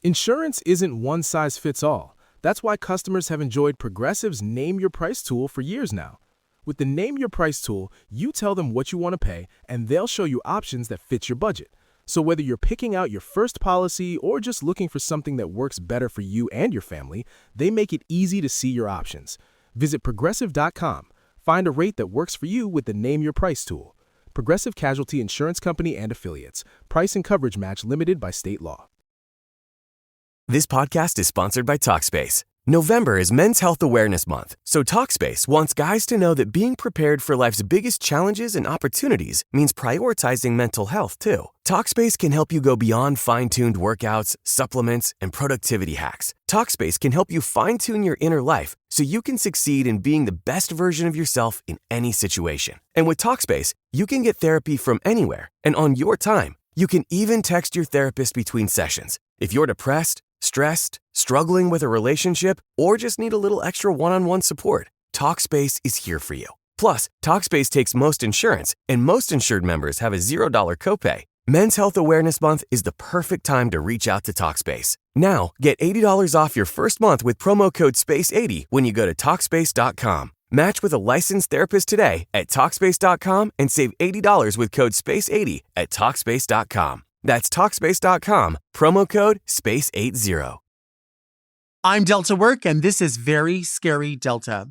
Insurance isn't one size fits all. That's why customers have enjoyed Progressive's Name Your Price tool for years now. With the Name Your Price tool, you tell them what you want to pay, and they'll show you options that fit your budget. So whether you're picking out your first policy or just looking for something that works better for you and your family, they make it easy to see your options. Visit Progressive.com. Find a rate that works for you with the Name Your Price tool. Progressive Casualty Insurance Company and Affiliates. Price and coverage match limited by state law. This podcast is sponsored by Talkspace. November is Men's Health Awareness Month, so Talkspace wants guys to know that being prepared for life's biggest challenges and opportunities means prioritizing mental health, too. Talkspace can help you go beyond fine-tuned workouts, supplements, and productivity hacks. Talkspace can help you fine-tune your inner life so you can succeed in being the best version of yourself in any situation. And with Talkspace, you can get therapy from anywhere and on your time. You can even text your therapist between sessions. If you're depressed, stressed, struggling with a relationship, or just need a little extra one-on-one support, Talkspace is here for you. Plus, Talkspace takes most insurance, and most insured members have a $0 copay. Men's Health Awareness Month is the perfect time to reach out to Talkspace. Now, get $80 off your first month with promo code SPACE80 when you go to Talkspace.com. Match with a licensed therapist today at Talkspace.com and save $80 with code SPACE80 at Talkspace.com. That's Talkspace.com, promo code SPACE80. I'm Delta Work, and this is Very Scary Delta.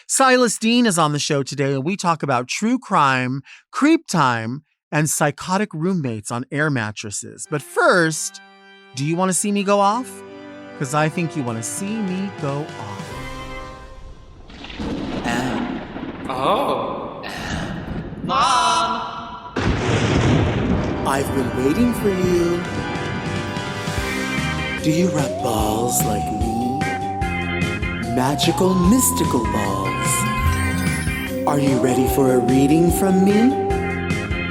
Sylas Dean is on the show today, and we talk about true crime, creep time, and psychotic roommates on air mattresses. But first, do you want to see me go off? Because I think you want to see me go off. Mom! I've been waiting for you. Do you rub balls like me? Magical, mystical balls. Are you ready for a reading from me?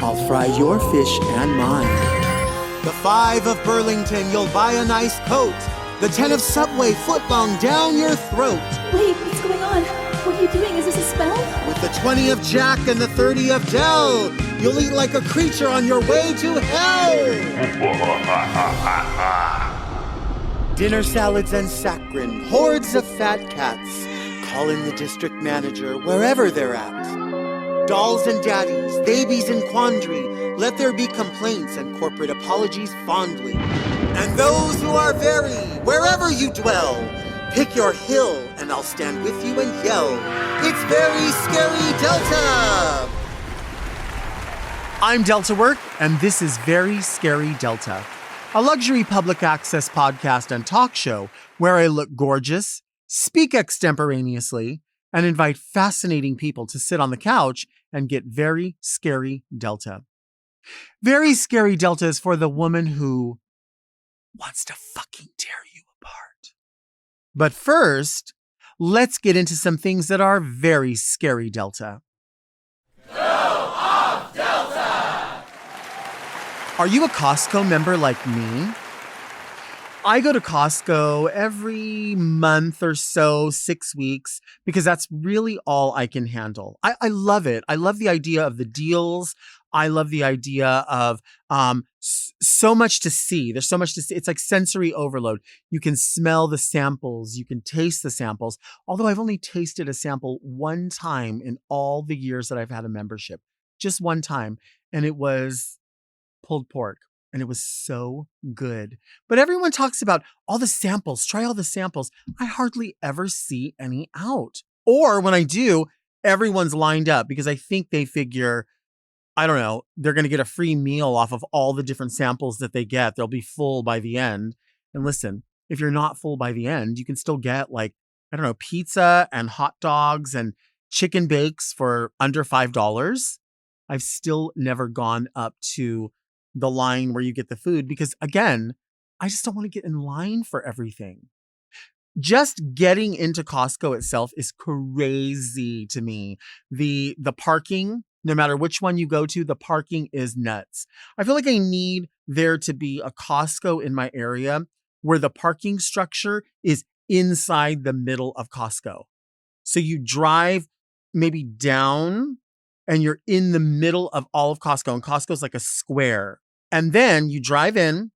I'll fry your fish and mine. The 5 of Burlington, you'll buy a nice coat. The 10 of Subway, footlong down your throat. Wait, what's going on? What are you doing? Is this a spell? With the 20 of Jack and the 30 of Dell, you'll eat like a creature on your way to hell. Dinner salads and saccharin, hordes of fat cats. Call in the district manager wherever they're at. Dolls and daddies, babies in quandary. Let there be complaints and corporate apologies fondly. And those who are very, wherever you dwell, pick your hill and I'll stand with you and yell, it's Very Scary Delta! I'm Delta Work, and this is Very Scary Delta, a luxury public access podcast and talk show where I look gorgeous, speak extemporaneously, and invite fascinating people to sit on the couch and get very scary Delta. Very Scary Delta is for the woman who wants to fucking tear you apart. But first, let's get into some things that are very scary Delta. Go off, Delta! Are you a Costco member like me? I go to Costco every month or so, 6 weeks, because that's really all I can handle. I love it. I love the idea of the deals. I love the idea of so much to see. There's so much to see. It's like sensory overload. You can smell the samples. You can taste the samples. Although I've only tasted a sample one time in all the years that I've had a membership. Just one time. And it was pulled pork. And it was so good. But everyone talks about all the samples. Try all the samples. I hardly ever see any out. Or when I do, everyone's lined up because I think they figure, I don't know, they're going to get a free meal off of all the different samples that they get. They'll be full by the end. And listen, if you're not full by the end, you can still get pizza and hot dogs and chicken bakes for under $5. I've still never gone up to the line where you get the food because, again, I just don't want to get in line for everything. Just getting into Costco itself is crazy to me. The parking, no matter which one you go to, the parking is nuts. I feel like I need there to be a Costco in my area where the parking structure is inside the middle of Costco. So you drive maybe down and you're in the middle of all of Costco, and Costco's like a square. And then you drive in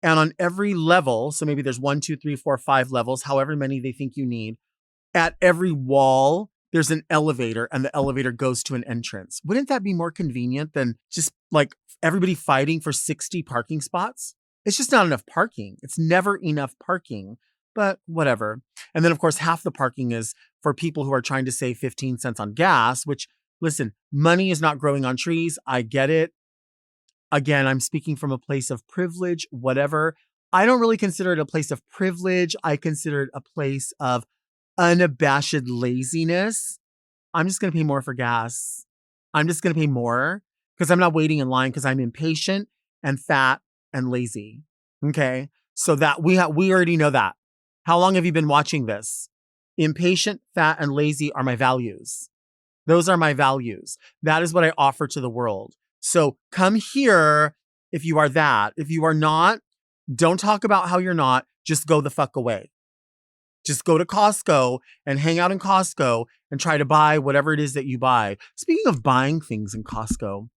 And on every level, so maybe there's 1, 2, 3, 4, 5 levels, however many they think you need, at every wall, there's an elevator and the elevator goes to an entrance. Wouldn't that be more convenient than just like everybody fighting for 60 parking spots? It's just not enough parking. It's never enough parking, but whatever. And then of course, half the parking is for people who are trying to save 15 cents on gas, which listen, money is not growing on trees. I get it. Again, I'm speaking from a place of privilege, whatever. I don't really consider it a place of privilege. I consider it a place of unabashed laziness. I'm just going to pay more for gas. I'm just going to pay more because I'm not waiting in line because I'm impatient and fat and lazy. Okay. So that we already know that. How long have you been watching this? Impatient, fat, and lazy are my values. Those are my values. That is what I offer to the world. So come here if you are that. If you are not, don't talk about how you're not. Just go the fuck away. Just go to Costco and hang out in Costco and try to buy whatever it is that you buy. Speaking of buying things in Costco,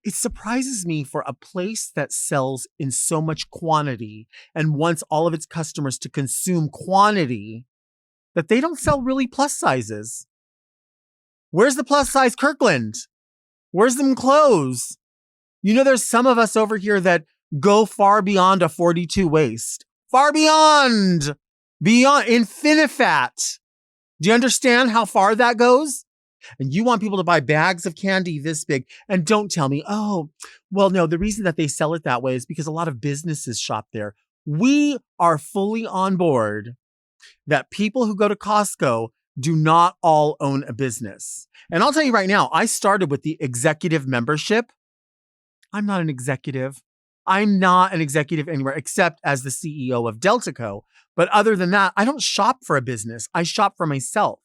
it surprises me for a place that sells in so much quantity and wants all of its customers to consume quantity that they don't sell really plus sizes. Where's the plus size Kirkland? Where's them clothes? You know, there's some of us over here that go far beyond a 42 waist. Far beyond infinifat. Do you understand how far that goes? And you want people to buy bags of candy this big. And don't tell me, oh, well, no, the reason that they sell it that way is because a lot of businesses shop there. We are fully on board that people who go to Costco do not all own a business. And I'll tell you right now, I started with the executive membership. I'm not an executive. I'm not an executive anywhere except as the CEO of Deltaco. But other than that, I don't shop for a business. I shop for myself.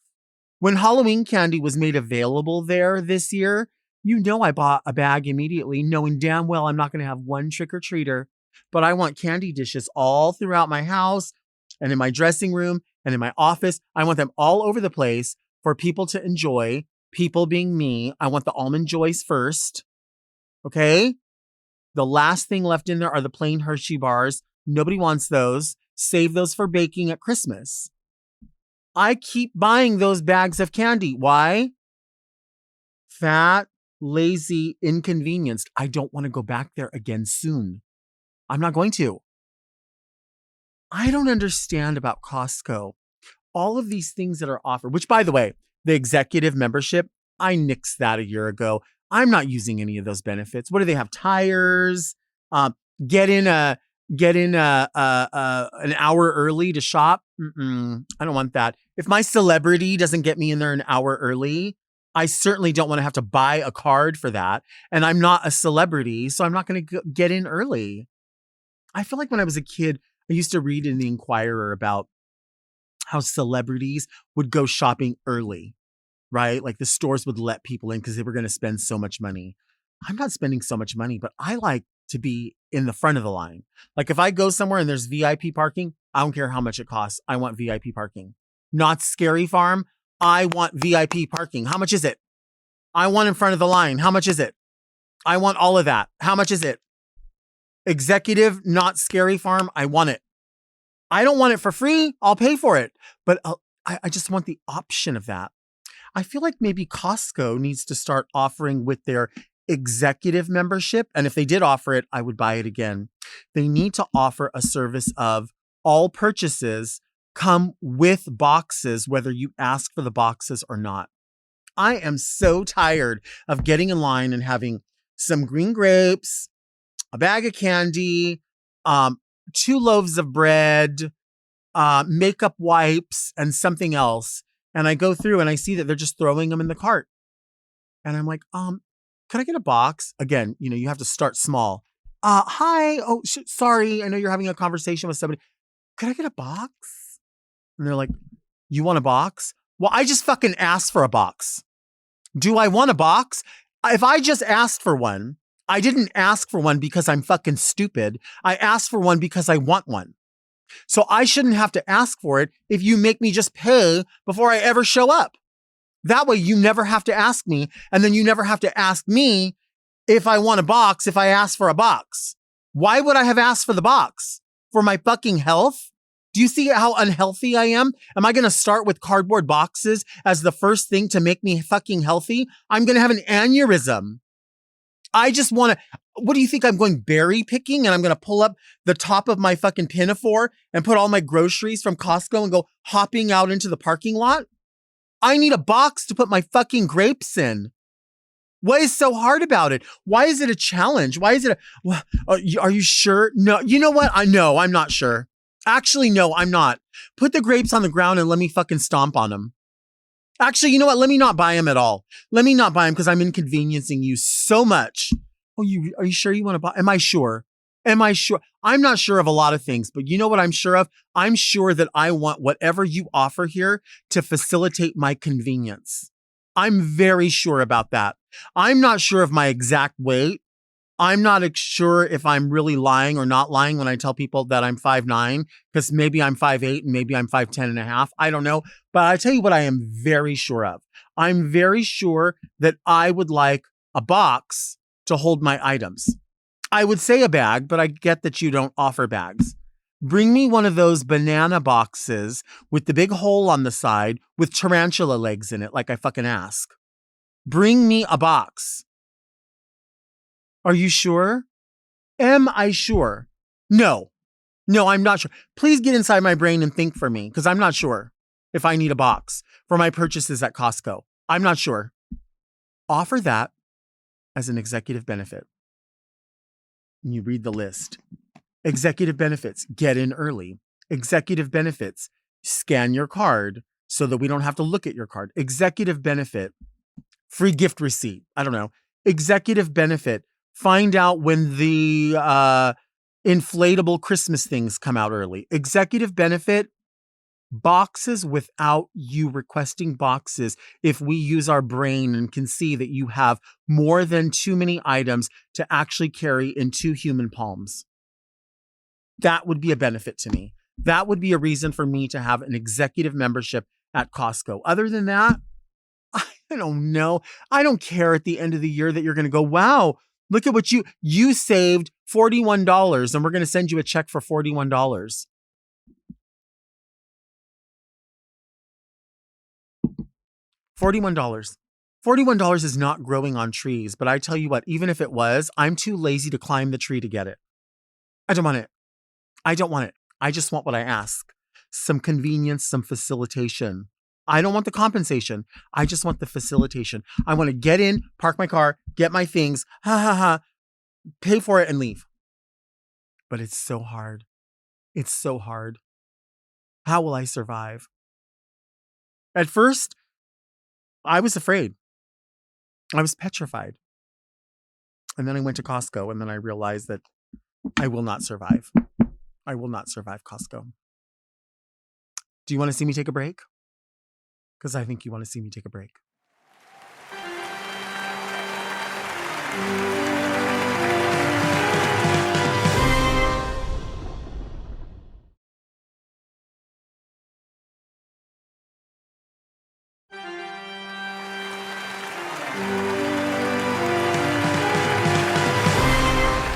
When Halloween candy was made available there this year, you know I bought a bag immediately, knowing damn well I'm not going to have one trick-or-treater. But I want candy dishes all throughout my house and in my dressing room and in my office. I want them all over the place for people to enjoy. People being me. I want the Almond Joys first. Okay? The last thing left in there are the plain Hershey bars. Nobody wants those. Save those for baking at Christmas. I keep buying those bags of candy. Why? Fat, lazy, inconvenienced. I don't want to go back there again soon. I'm not going to. I don't understand about Costco. All of these things that are offered, which by the way, the executive membership, I nixed that a year ago. I'm not using any of those benefits. What do they have? Tires, get in an hour early to shop. I don't want that. If my celebrity doesn't get me in there an hour early, I certainly don't want to have to buy a card for that. And I'm not a celebrity, so I'm not going to get in early. I feel like when I was a kid, I used to read in the Inquirer about how celebrities would go shopping early, right? Like the stores would let people in because they were going to spend so much money. I'm not spending so much money, but I like to be in the front of the line. Like if I go somewhere and there's VIP parking, I don't care how much it costs. I want VIP parking. Not Scary Farm. I want VIP parking. How much is it? I want in front of the line. How much is it? I want all of that. How much is it? Executive, not Scary Farm. I want it. I don't want it for free. I'll pay for it. But I just want the option of that. I feel like maybe Costco needs to start offering with their executive membership. And if they did offer it, I would buy it again. They need to offer a service of all purchases come with boxes, whether you ask for the boxes or not. I am so tired of getting in line and having some green grapes, a bag of candy, 2 loaves of bread, makeup wipes, and something else. And I go through and I see that they're just throwing them in the cart. And I'm like, can I get a box? Again, you have to start small. Hi. Oh, sorry. I know you're having a conversation with somebody. Could I get a box? And they're like, you want a box? Well, I just fucking asked for a box. Do I want a box? If I just asked for one, I didn't ask for one because I'm fucking stupid. I asked for one because I want one. So I shouldn't have to ask for it if you make me just pay before I ever show up. That way you never have to ask me, and then you never have to ask me if I want a box if I ask for a box. Why would I have asked for the box? for my fucking health? Do you see how unhealthy I am? Am I going to start with cardboard boxes as the first thing to make me fucking healthy? I'm going to have an aneurysm. I just want to, what do you think? I'm going berry picking and I'm going to pull up the top of my fucking pinafore and put all my groceries from Costco and go hopping out into the parking lot? I need a box to put my fucking grapes in. What is so hard about it? Why is it a challenge? Why is it are you sure? No, you know what? No, I'm not sure. Actually, no, I'm not. Put the grapes on the ground and let me fucking stomp on them. Actually, you know what? Let me not buy them at all. Let me not buy them because I'm inconveniencing you so much. Oh, are you sure you want to buy? Am I sure? Am I sure? I'm not sure of a lot of things, but you know what I'm sure of? I'm sure that I want whatever you offer here to facilitate my convenience. I'm very sure about that. I'm not sure of my exact weight. I'm not sure if I'm really lying or not lying when I tell people that I'm 5'9", because maybe I'm 5'8" and maybe I'm 5'10 and a half. I don't know. But I tell you what I am very sure of. I'm very sure that I would like a box to hold my items. I would say a bag, but I get that you don't offer bags. Bring me one of those banana boxes with the big hole on the side with tarantula legs in it, like I fucking ask. Bring me a box. Are you sure? Am I sure? No, I'm not sure. Please get inside my brain and think for me, because I'm not sure if I need a box for my purchases at Costco. I'm not sure. Offer that as an executive benefit. And you read the list. Executive benefits, get in early. Executive benefits, scan your card so that we don't have to look at your card. Executive benefit, free gift receipt. I don't know. Executive benefit, find out when the inflatable Christmas things come out early. Executive benefit, boxes without you requesting boxes if we use our brain and can see that you have more than too many items to actually carry in 2 human palms. That would be a benefit to me. That would be a reason for me to have an executive membership at Costco. Other than that, I don't know. I don't care at the end of the year that you're going to go, wow, look at what you saved $41 and we're going to send you a check for $41. $41. $41 is not growing on trees, but I tell you what, even if it was, I'm too lazy to climb the tree to get it. I don't want it. I don't want it. I just want what I ask. Some convenience, some facilitation. I don't want the compensation. I just want the facilitation. I want to get in, park my car, get my things, pay for it and leave. But it's so hard. It's so hard. How will I survive? At first, I was afraid. I was petrified. And then I went to Costco and then I realized that I will not survive. I will not survive Costco. Do you want to see me take a break? Because I think you want to see me take a break.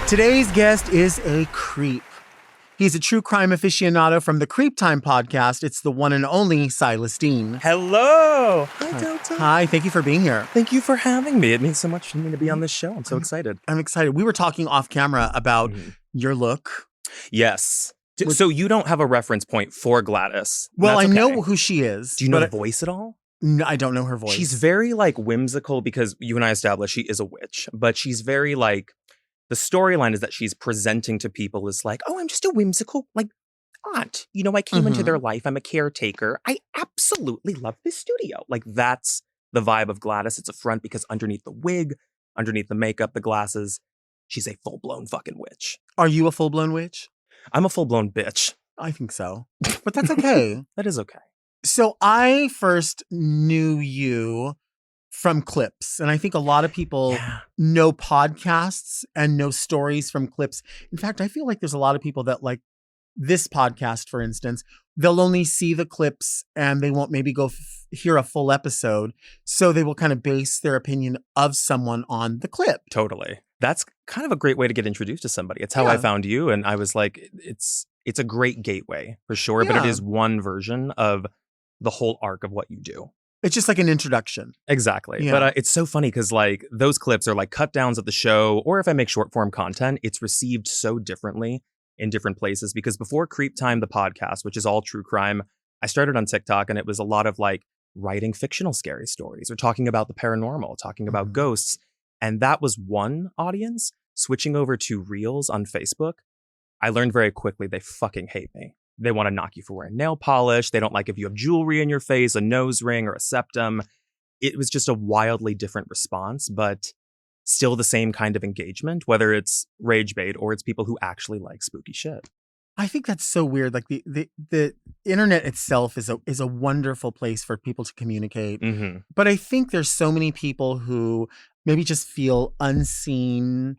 Today's guest is a creep. He's a true crime aficionado from the CreepTime Podcast. It's the one and only Sylas Dean. Hello. Hi, Delta. Hi, thank you for being here. Thank you for having me. It means so much for me to be on this show. I'm so excited. I'm excited. We were talking off camera about your look. Yes. So you don't have a reference point for Gladys. Well, I okay. know who she is. Do you know the voice at all? No, I don't know her voice. She's very whimsical because you and I established she is a witch, but she's very the storyline is that she's presenting to people as oh, I'm just a whimsical aunt. I came into their life. I'm a caretaker. I absolutely love this studio. That's the vibe of Gladys. It's a front because underneath the wig, underneath the makeup, the glasses, she's a full-blown fucking witch. Are you a full-blown witch? I'm a full-blown bitch. I think so. But that's okay. That is okay. So I first knew you from clips. And I think a lot of people know podcasts and know stories from clips. In fact, I feel like there's a lot of people that this podcast, for instance, they'll only see the clips and they won't maybe go hear a full episode. So they will kind of base their opinion of someone on the clip. Totally. That's kind of a great way to get introduced to somebody. It's how I found you. And I was like, it's it's a great gateway for sure, but it is one version of the whole arc of what you do. It's just like an introduction. Exactly. Yeah. But it's so funny because like those clips are like cut downs of the show, or if I make short form content, it's received so differently in different places. Because before CreepTime, the podcast, which is all true crime, I started on TikTok and it was a lot of like writing fictional scary stories or talking about the paranormal, talking about ghosts. And that was one audience. Switching over to Reels on Facebook, I learned very quickly they fucking hate me. They want to knock you for wearing nail polish. They don't like if you have jewelry in your face, a nose ring or a septum. It was just a wildly different response, but still the same kind of engagement, whether it's rage bait or it's people who actually like spooky shit. I think that's so weird. Like the internet itself is a wonderful place for people to communicate. Mm-hmm. But I think there's so many people who maybe just feel unseen,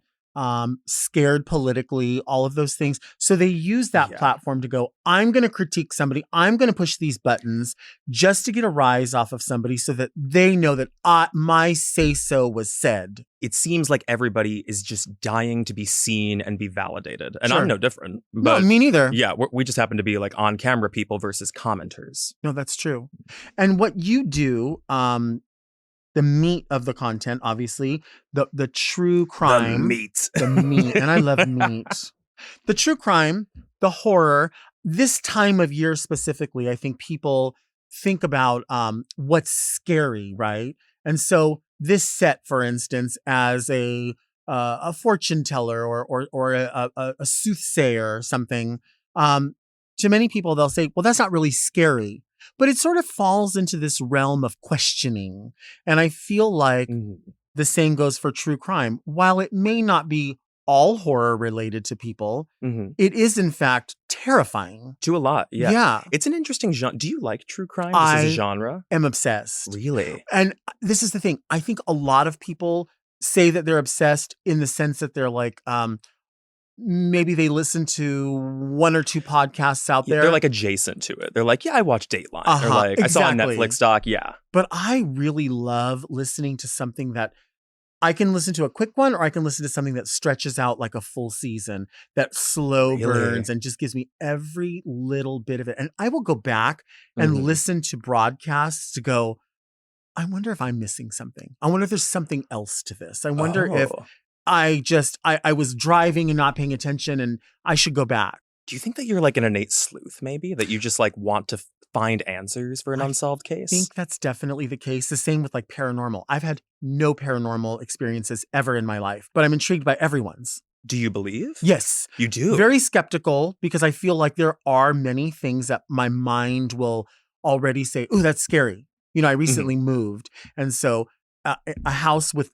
scared politically, all of those things. So they use that platform to go, I'm going to critique somebody. I'm going to push these buttons just to get a rise off of somebody so that they know that my say-so was said. It seems like everybody is just dying to be seen and be validated. And Sure. I'm no different. But No, me neither. yeah, we just happen to be like on camera people versus commenters. No, that's true. And what you do, the meat of the content, obviously, the true crime. The meat. And I love meat. The true crime, the horror, this time of year specifically, I think people think about what's scary, right? And so this set, for instance, as a fortune teller or a soothsayer or something, to many people, they'll say, well, that's not really scary. But it sort of falls into this realm of questioning. And I feel like the same goes for true crime. While it may not be all horror related to people, it is in fact terrifying. To a lot, yeah. Yeah. It's an interesting genre. Do you like true crime as a genre? I'm obsessed. Really? And this is the thing. I think a lot of people say that they're obsessed in the sense that they're like, maybe they listen to one or two podcasts out there. They're like adjacent to it. They're like, yeah, I watch Dateline. They're like, I saw a Netflix doc. Yeah. But I really love listening to something that I can listen to a quick one, or I can listen to something that stretches out like a full season, that slow burns and just gives me every little bit of it. And I will go back and listen to broadcasts to go, I wonder if I'm missing something. I wonder if there's something else to this. I wonder if I was driving and not paying attention and I should go back. Do you think that you're like an innate sleuth, maybe? That you just like want to find answers for an unsolved case? I think that's definitely the case. The same with like paranormal. I've had no paranormal experiences ever in my life, but I'm intrigued by everyone's. Do you believe? Yes. You do? Very skeptical, because I feel like there are many things that my mind will already say, ooh, that's scary. You know, I recently moved. And so a house with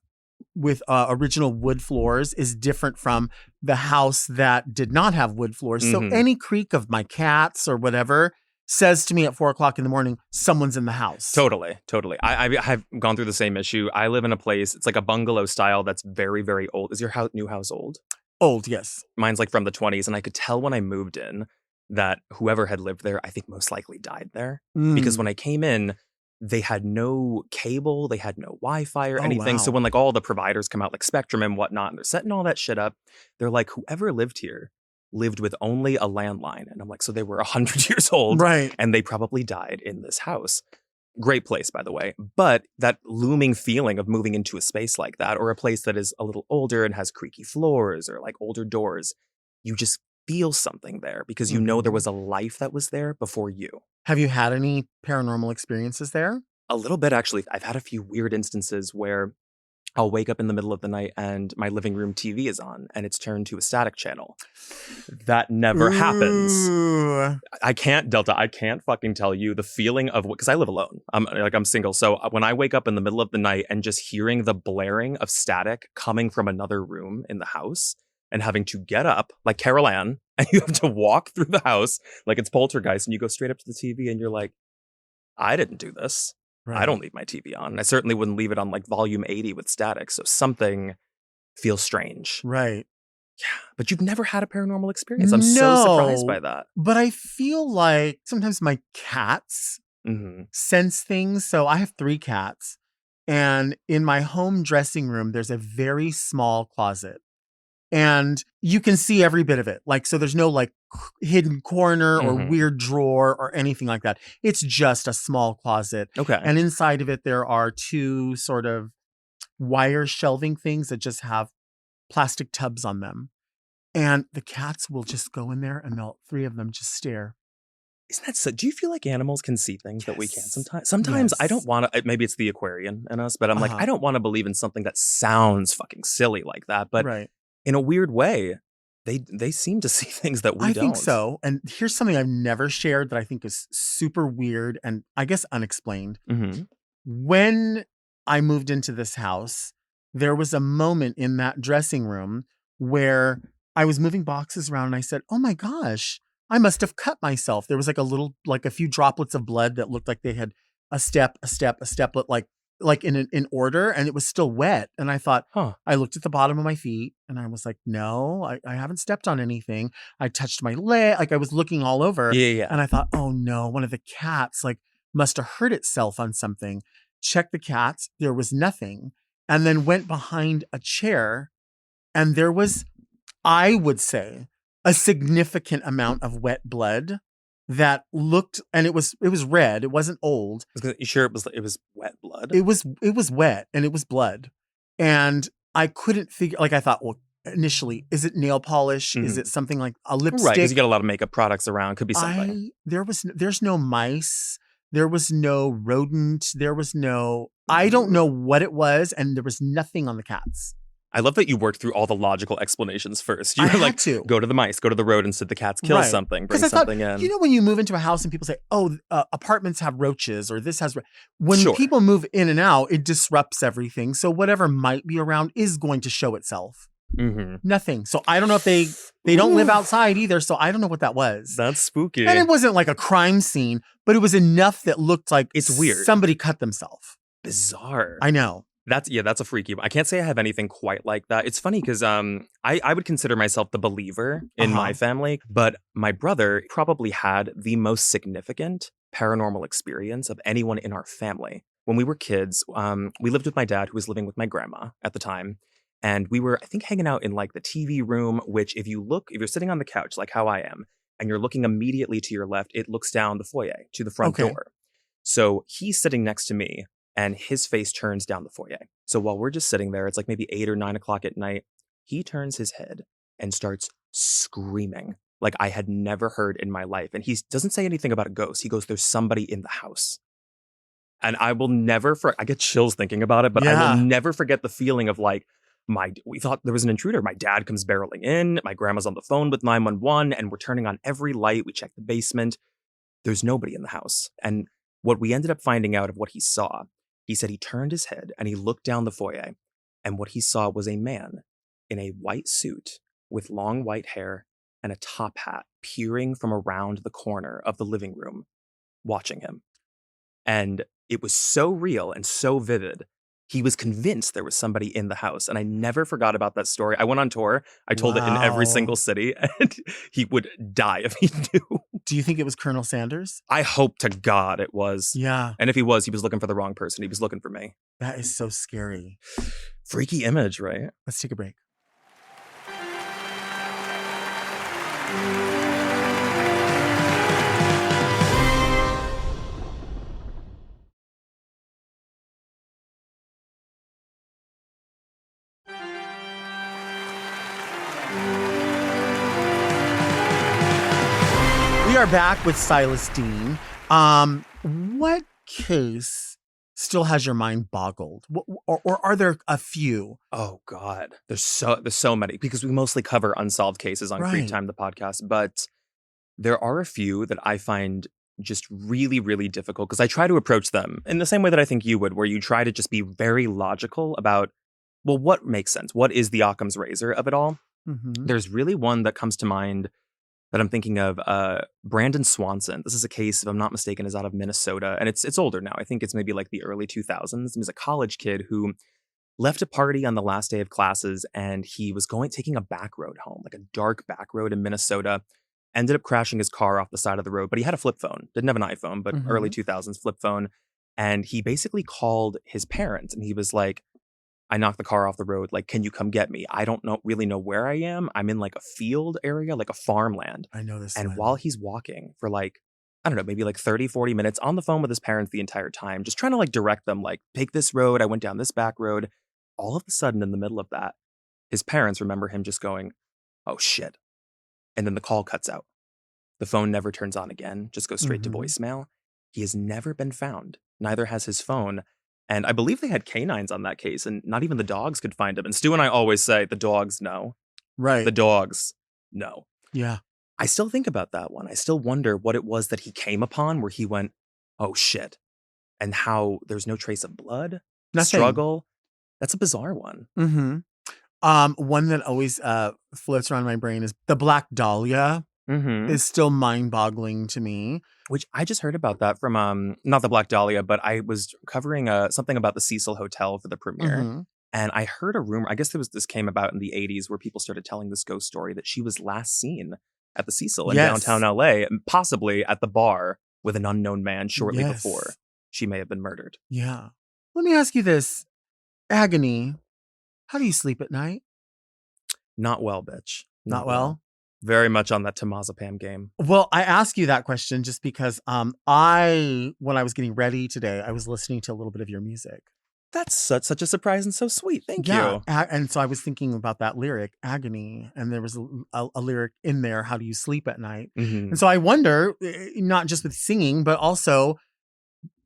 original wood floors is different from the house that did not have wood floors. So any creak of my cats or whatever says to me at 4:00 in the morning, someone's in the house. Totally. I've gone through the same issue. I live in a place, it's like a bungalow style that's very, very old. Is your new house old? Old, yes. Mine's like from the 20s. And I could tell when I moved in that whoever had lived there, I think most likely died there. Because when I came in, they had no cable, they had no Wi-Fi or anything. Wow. So when like all the providers come out, like Spectrum and whatnot, and they're setting all that shit up, they're like, whoever lived here lived with only a landline. And I'm like, so they were 100 years old. Right. And they probably died in this house. Great place, by the way. But that looming feeling of moving into a space like that, or a place that is a little older and has creaky floors or like older doors, you just feel something there because you know there was a life that was there before you. Have you had any paranormal experiences there? A little bit, actually. I've had a few weird instances where I'll wake up in the middle of the night and my living room TV is on and it's turned to a static channel. That never happens. I can't fucking tell you the feeling of, because I live alone. I'm single. So when I wake up in the middle of the night and just hearing the blaring of static coming from another room in the house and having to get up like Carol Ann, and you have to walk through the house like it's Poltergeist, and you go straight up to the TV and you're like, I didn't do this. Right. I don't leave my TV on. I certainly wouldn't leave it on like volume 80 with static. So something feels strange. Right. Yeah. But you've never had a paranormal experience. I'm so surprised by that. But I feel like sometimes my cats sense things. So I have 3 cats. And in my home dressing room, there's a very small closet. And you can see every bit of it. Like, so there's no like hidden corner or weird drawer or anything like that. It's just a small closet. Okay. And inside of it, there are two sort of wire shelving things that just have plastic tubs on them. And the cats will just go in there and three of them just stare. Isn't that so? Do you feel like animals can see things that we can't sometimes? Sometimes I don't want to, maybe it's the Aquarian in us, but I'm like, I don't want to believe in something that sounds fucking silly like that. But in a weird way, they seem to see things that we don't. I think so. And here's something I've never shared that I think is super weird and I guess unexplained. When I moved into this house, there was a moment in that dressing room where I was moving boxes around and I said, oh my gosh, I must have cut myself. There was like a few droplets of blood that looked like they had a step, but like in order, and it was still wet. And I thought, I looked at the bottom of my feet and I was like, no, I haven't stepped on anything. I touched my leg. Like I was looking all over. Yeah. And I thought, oh no, one of the cats like must have hurt itself on something. Checked the cats. There was nothing. And then went behind a chair and there was, I would say, a significant amount of wet blood that looked, and it was red. It wasn't old. You sure it was wet blood? It was wet and it was blood. And I couldn't figure, like I thought, well, initially, is it nail polish? Is it something like a lipstick? Right, because you got a lot of makeup products around. Could be something. There's no mice. There was no rodent. There was no, I don't know what it was. And there was nothing on the cats. I love that you worked through all the logical explanations first. You were like, go to the mice, go to the rodents, did the cats kill something, bring something in. You know, when you move into a house and people say, oh, apartments have roaches or this has, when people move in and out, it disrupts everything. So whatever might be around is going to show itself. Nothing. So I don't know if they don't live outside either. So I don't know what that was. That's spooky. And it wasn't like a crime scene, but it was enough that looked like it's weird. Somebody cut themselves. Bizarre. I know. That's a freaky one. I can't say I have anything quite like that. It's funny because I would consider myself the believer in my family, but my brother probably had the most significant paranormal experience of anyone in our family. When we were kids, we lived with my dad, who was living with my grandma at the time. And we were, I think, hanging out in like the TV room, which if you're sitting on the couch, like how I am, and you're looking immediately to your left, it looks down the foyer to the front door. So he's sitting next to me. And his face turns down the foyer. So while we're just sitting there, it's like maybe 8 or 9 o'clock at night. He turns his head and starts screaming like I had never heard in my life. And he doesn't say anything about a ghost. He goes, there's somebody in the house. And I will never, I get chills thinking about it, but I will never forget the feeling of like, we thought there was an intruder. My dad comes barreling in. My grandma's on the phone with 911 and we're turning on every light. We check the basement. There's nobody in the house. And what we ended up finding out of what he saw, he said he turned his head and he looked down the foyer, and what he saw was a man in a white suit with long white hair and a top hat peering from around the corner of the living room, watching him. And it was so real and so vivid. He was convinced there was somebody in the house, and I never forgot about that story. I went on tour. I told it in every single city, and he would die if he knew. Do you think it was Colonel Sanders? I hope to God it was. Yeah. And if he was looking for the wrong person. He was looking for me. That is so scary. Freaky image, right? Let's take a break. We are back with Sylas Dean. What case still has your mind boggled? Or are there a few? Oh, God. There's so many, because we mostly cover unsolved cases on CreepTime, the podcast. But there are a few that I find just really, really difficult, because I try to approach them in the same way that I think you would, where you try to just be very logical about, well, what makes sense? What is the Occam's razor of it all? There's really one that comes to mind that I'm thinking of, Brandon Swanson. This is a case, if I'm not mistaken, is out of Minnesota. And it's older now. I think it's maybe like the early 2000s. He was a college kid who left a party on the last day of classes, and he was taking a back road home, like a dark back road in Minnesota. Ended up crashing his car off the side of the road, but he had a flip phone. Didn't have an iPhone, but early 2000s flip phone. And he basically called his parents, and he was like, I knocked the car off the road. Like, can you come get me? I don't really know where I am. I'm in like a field area, like a farmland. I know this. And while he's walking for like, I don't know, maybe like 30, 40 minutes on the phone with his parents the entire time, just trying to like direct them, like, take this road. I went down this back road. All of a sudden, in the middle of that, his parents remember him just going, oh shit. And then the call cuts out. The phone never turns on again, just goes straight to voicemail. He has never been found. Neither has his phone. And I believe they had canines on that case, and not even the dogs could find him. And Stu and I always say, the dogs know. Right. The dogs know. Yeah. I still think about that one. I still wonder what it was that he came upon where he went, oh shit. And how there's no trace of blood, struggle. That's a bizarre one. One that always floats around my brain is the Black Dahlia. Is still mind-boggling to me. Which I just heard about that from, not the Black Dahlia, but I was covering something about the Cecil Hotel for the premiere. And I heard a rumor, I guess this came about in the 80s where people started telling this ghost story that she was last seen at the Cecil in downtown LA, and possibly at the bar with an unknown man shortly before she may have been murdered. Yeah. Let me ask you this. Agony, how do you sleep at night? Not well, bitch. Not well? Very much on that temazepam game. Well, I ask you that question just because when I was getting ready today, I was listening to a little bit of your music. That's such a surprise and so sweet. Thank you. And so I was thinking about that lyric, agony, and there was a lyric in there, how do you sleep at night? And so I wonder, not just with singing, but also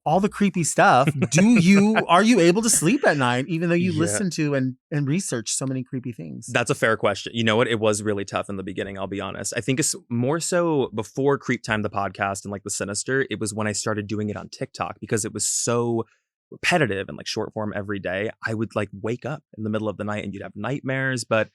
all the creepy stuff. Are you able to sleep at night, even though you listen to and research so many creepy things? That's a fair question. You know what? It was really tough in the beginning, I'll be honest. I think it's more so before CreepTime, the podcast, and like the Sinister, it was when I started doing it on TikTok because it was so repetitive and like short form every day. I would like wake up in the middle of the night and you'd have nightmares, but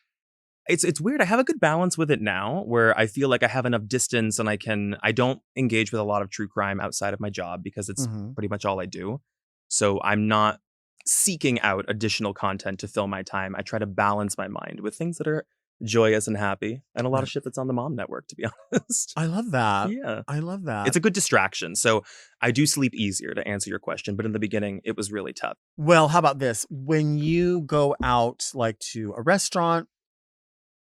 it's weird. I have a good balance with it now where I feel like I have enough distance and I don't engage with a lot of true crime outside of my job because it's pretty much all I do. So I'm not seeking out additional content to fill my time. I try to balance my mind with things that are joyous and happy and a lot of shit that's on the mom network, to be honest. I love that. Yeah. I love that. It's a good distraction. So I do sleep easier, to answer your question. But in the beginning, it was really tough. Well, how about this? When you go out like to a restaurant,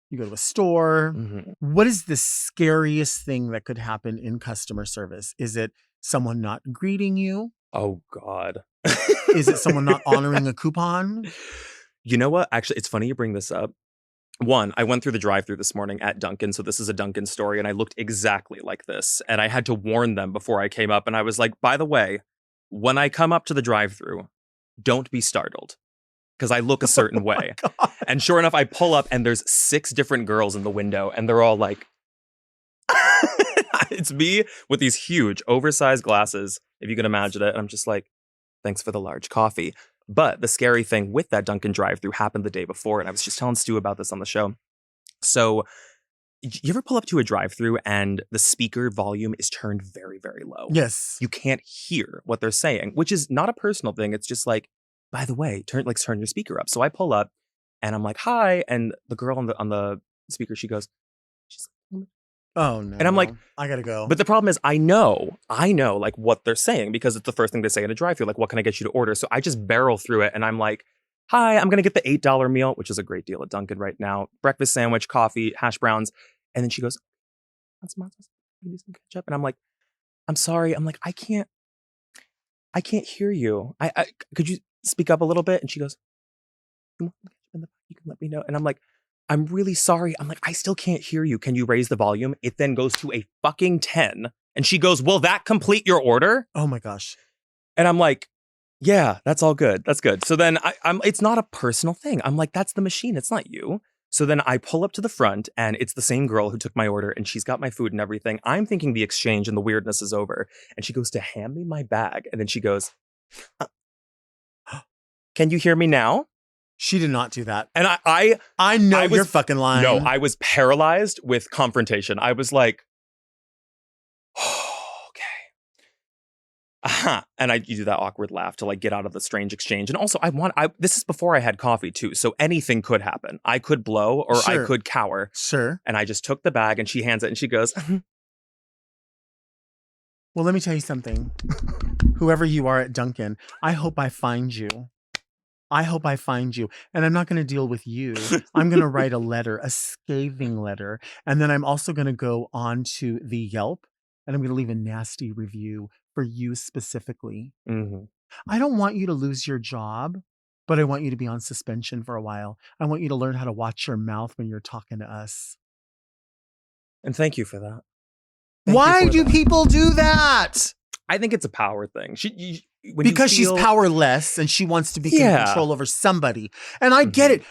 you go to a store. What is the scariest thing that could happen in customer service? Is it someone not greeting you? Oh, God. Is it someone not honoring a coupon? You know what? Actually, it's funny you bring this up. One, I went through the drive-thru this morning at Dunkin', so this is a Dunkin' story, and I looked exactly like this. And I had to warn them before I came up, and I was like, by the way, when I come up to the drive-thru, don't be startled. Because I look a certain way. And sure enough, I pull up and there's 6 different girls in the window and they're all like, it's me with these huge oversized glasses, if you can imagine it. And I'm just like, thanks for the large coffee. But the scary thing with that Dunkin' drive-thru happened the day before. And I was just telling Stu about this on the show. So you ever pull up to a drive-thru and the speaker volume is turned very, very low? Yes. You can't hear what they're saying, which is not a personal thing. It's just like, by the way, turn your speaker up. So I pull up and I'm like, hi. And the girl on the speaker, she goes, oh no. And I'm like, I gotta go. But the problem is I know like what they're saying because it's the first thing they say in a drive-thru. Like, what can I get you to order? So I just barrel through it and I'm like, hi, I'm going to get the $8 meal, which is a great deal at Dunkin' right now. Breakfast sandwich, coffee, hash browns. And then she goes, want some ketchup? And I'm like, I'm sorry. I'm like, I can't hear you. I could you speak up a little bit? And she goes, you can let me know. And I'm like, I'm really sorry. I'm like, I still can't hear you. Can you raise the volume? It then goes to a fucking 10. And she goes, will that complete your order? Oh my gosh. And I'm like, yeah, that's all good. That's good. So then it's not a personal thing. I'm like, that's the machine. It's not you. So then I pull up to the front and it's the same girl who took my order and she's got my food and everything. I'm thinking the exchange and the weirdness is over. And she goes to hand me my bag. And then she goes, can you hear me now? She did not do that. And I know you're fucking lying. No, I was paralyzed with confrontation. I was like, oh, okay. And you do that awkward laugh to like get out of the strange exchange. And also this is before I had coffee too. So anything could happen. I could blow or I could cower. Sure. And I just took the bag and she hands it and she goes, well, let me tell you something. Whoever you are at Dunkin', I hope I find you. I hope I find you. And I'm not going to deal with you. I'm going to write a letter, a scathing letter. And then I'm also going to go on to the Yelp and I'm going to leave a nasty review for you specifically. Mm-hmm. I don't want you to lose your job, but I want you to be on suspension for a while. I want you to learn how to watch your mouth when you're talking to us. And thank you for that. Why do people do that? I think it's a power thing. Because she's powerless and she wants to be in control over somebody. And I get it.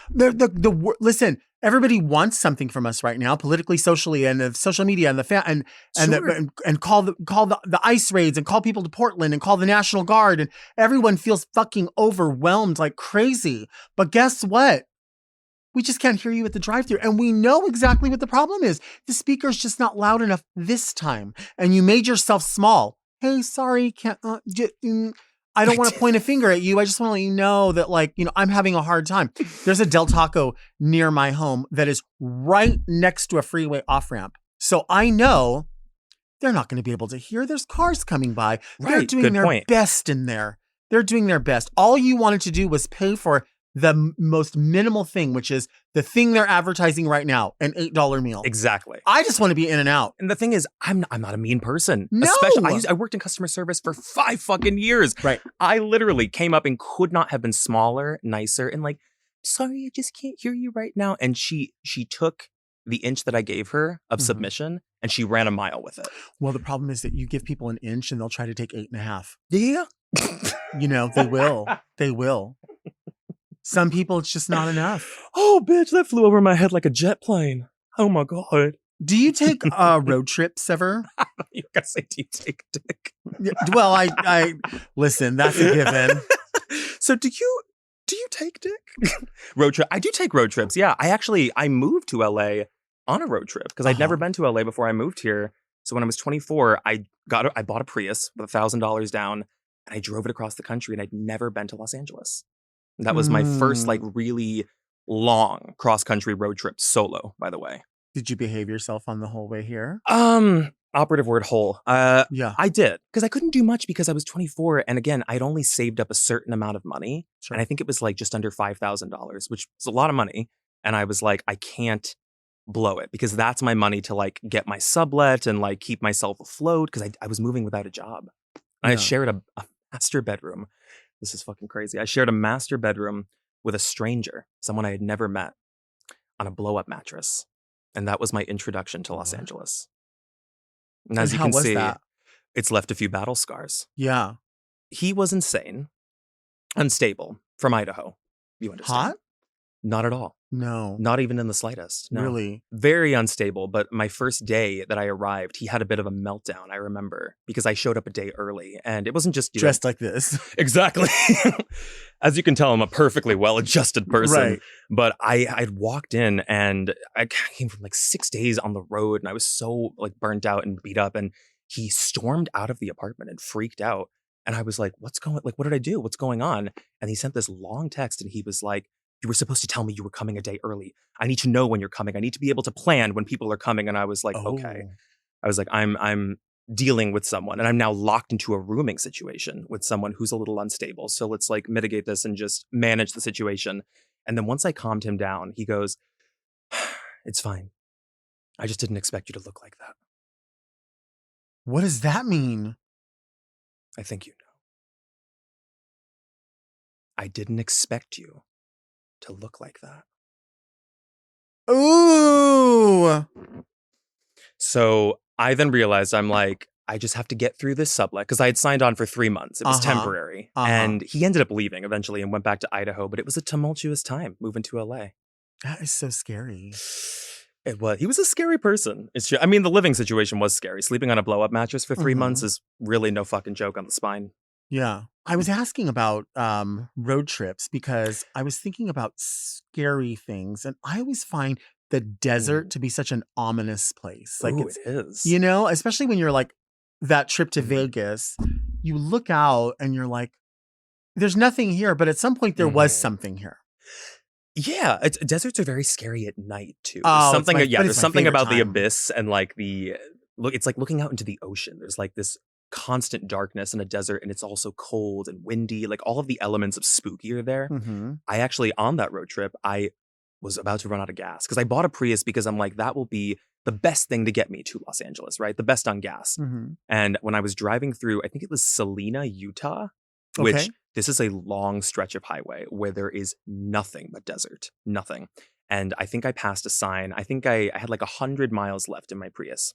Listen, everybody wants something from us right now, politically, socially, and the social media and the and call the ICE raids and call people to Portland and call the National Guard, and everyone feels fucking overwhelmed like crazy. But guess what? We just can't hear you at the drive-thru, and we know exactly what the problem is. The speaker's just not loud enough this time, and you made yourself small. Hey, sorry, can't. I don't want to point a finger at you. I just want to let you know that, I'm having a hard time. There's a Del Taco near my home that is right next to a freeway off-ramp. So I know they're not going to be able to hear. There's cars coming by. They're doing their best in there. They're doing their best. All you wanted to do was pay for the most minimal thing, which is the thing they're advertising right now, an $8 meal. Exactly. I just want to be in and out. And the thing is, I'm not a mean person. No. Especially, I worked in customer service for 5 fucking years. Right. I literally came up and could not have been smaller, nicer, and sorry, I just can't hear you right now. And she took the inch that I gave her of submission and she ran a mile with it. Well, the problem is that you give people an inch and they'll try to take 8.5. Yeah. They will. They will. Some people, it's just not enough. Oh, bitch, that flew over my head like a jet plane. Oh, my God. Do you take road trips ever? You gotta say, do you take a dick? Well, I listen, that's a given. So do you take dick? Road trip. I do take road trips. Yeah. I moved to LA on a road trip because I'd never been to LA before I moved here. So when I was 24, I bought a Prius with $1,000 down and I drove it across the country, and I'd never been to Los Angeles. That was my first really long cross-country road trip solo, by the way. Did you behave yourself on the whole way here? Operative word whole. Yeah. I did. Because I couldn't do much because I was 24. And again, I'd only saved up a certain amount of money. Sure. And I think it was just under $5,000, which is a lot of money. And I was like, I can't blow it because that's my money to get my sublet and keep myself afloat because I was moving without a job. And I shared a master bedroom. This is fucking crazy. I shared a master bedroom with a stranger, someone I had never met, on a blow-up mattress. And that was my introduction to Los Angeles. And as you can see, it's left a few battle scars. Yeah. He was insane, unstable, from Idaho. You understand? Hot? Not at all. No. Not even in the slightest. No. Really? Very unstable. But my first day that I arrived, he had a bit of a meltdown, I remember, because I showed up a day early. And it wasn't just... dressed like this. Exactly. As you can tell, I'm a perfectly well-adjusted person. Right. But I'd walked in and I came from 6 days on the road and I was so burnt out and beat up. And he stormed out of the apartment and freaked out. And I was like, what did I do? What's going on? And he sent this long text and he was like, you were supposed to tell me you were coming a day early. I need to know when you're coming. I need to be able to plan when people are coming. And I was like, okay. I was like, I'm dealing with someone and I'm now locked into a rooming situation with someone who's a little unstable. So let's mitigate this and just manage the situation. And then once I calmed him down, he goes, it's fine. I just didn't expect you to look like that. What does that mean? I think you know. I didn't expect you to look like that. Ooh. So I then realized I just have to get through this sublet because I had signed on for 3 months. It was temporary. And he ended up leaving eventually and went back to Idaho. But it was a tumultuous time moving to LA. That is so scary. It was. He was a scary person. It's true. I mean, the living situation was scary. Sleeping on a blow-up mattress for 3 months is really no fucking joke on the spine. Yeah. I was asking about road trips because I was thinking about scary things. And I always find the desert to be such an ominous place. It is. Especially when you're that trip to Vegas, you look out and you're like, there's nothing here. But at some point there was something here. Yeah, deserts are very scary at night too. Oh, there's something about the abyss and it's like looking out into the ocean. There's this constant darkness in a desert, and it's also cold and windy. Like all of the elements of spooky are there. Mm-hmm. I actually, on that road trip, I was about to run out of gas because I bought a Prius because I'm like, that will be the best thing to get me to Los Angeles, right? The best on gas. Mm-hmm. And when I was driving through, I think it was Salina, Utah, Okay. which this is a long stretch of highway where there is nothing but desert, nothing. And I think I passed a sign. I think I had like 100 miles left in my Prius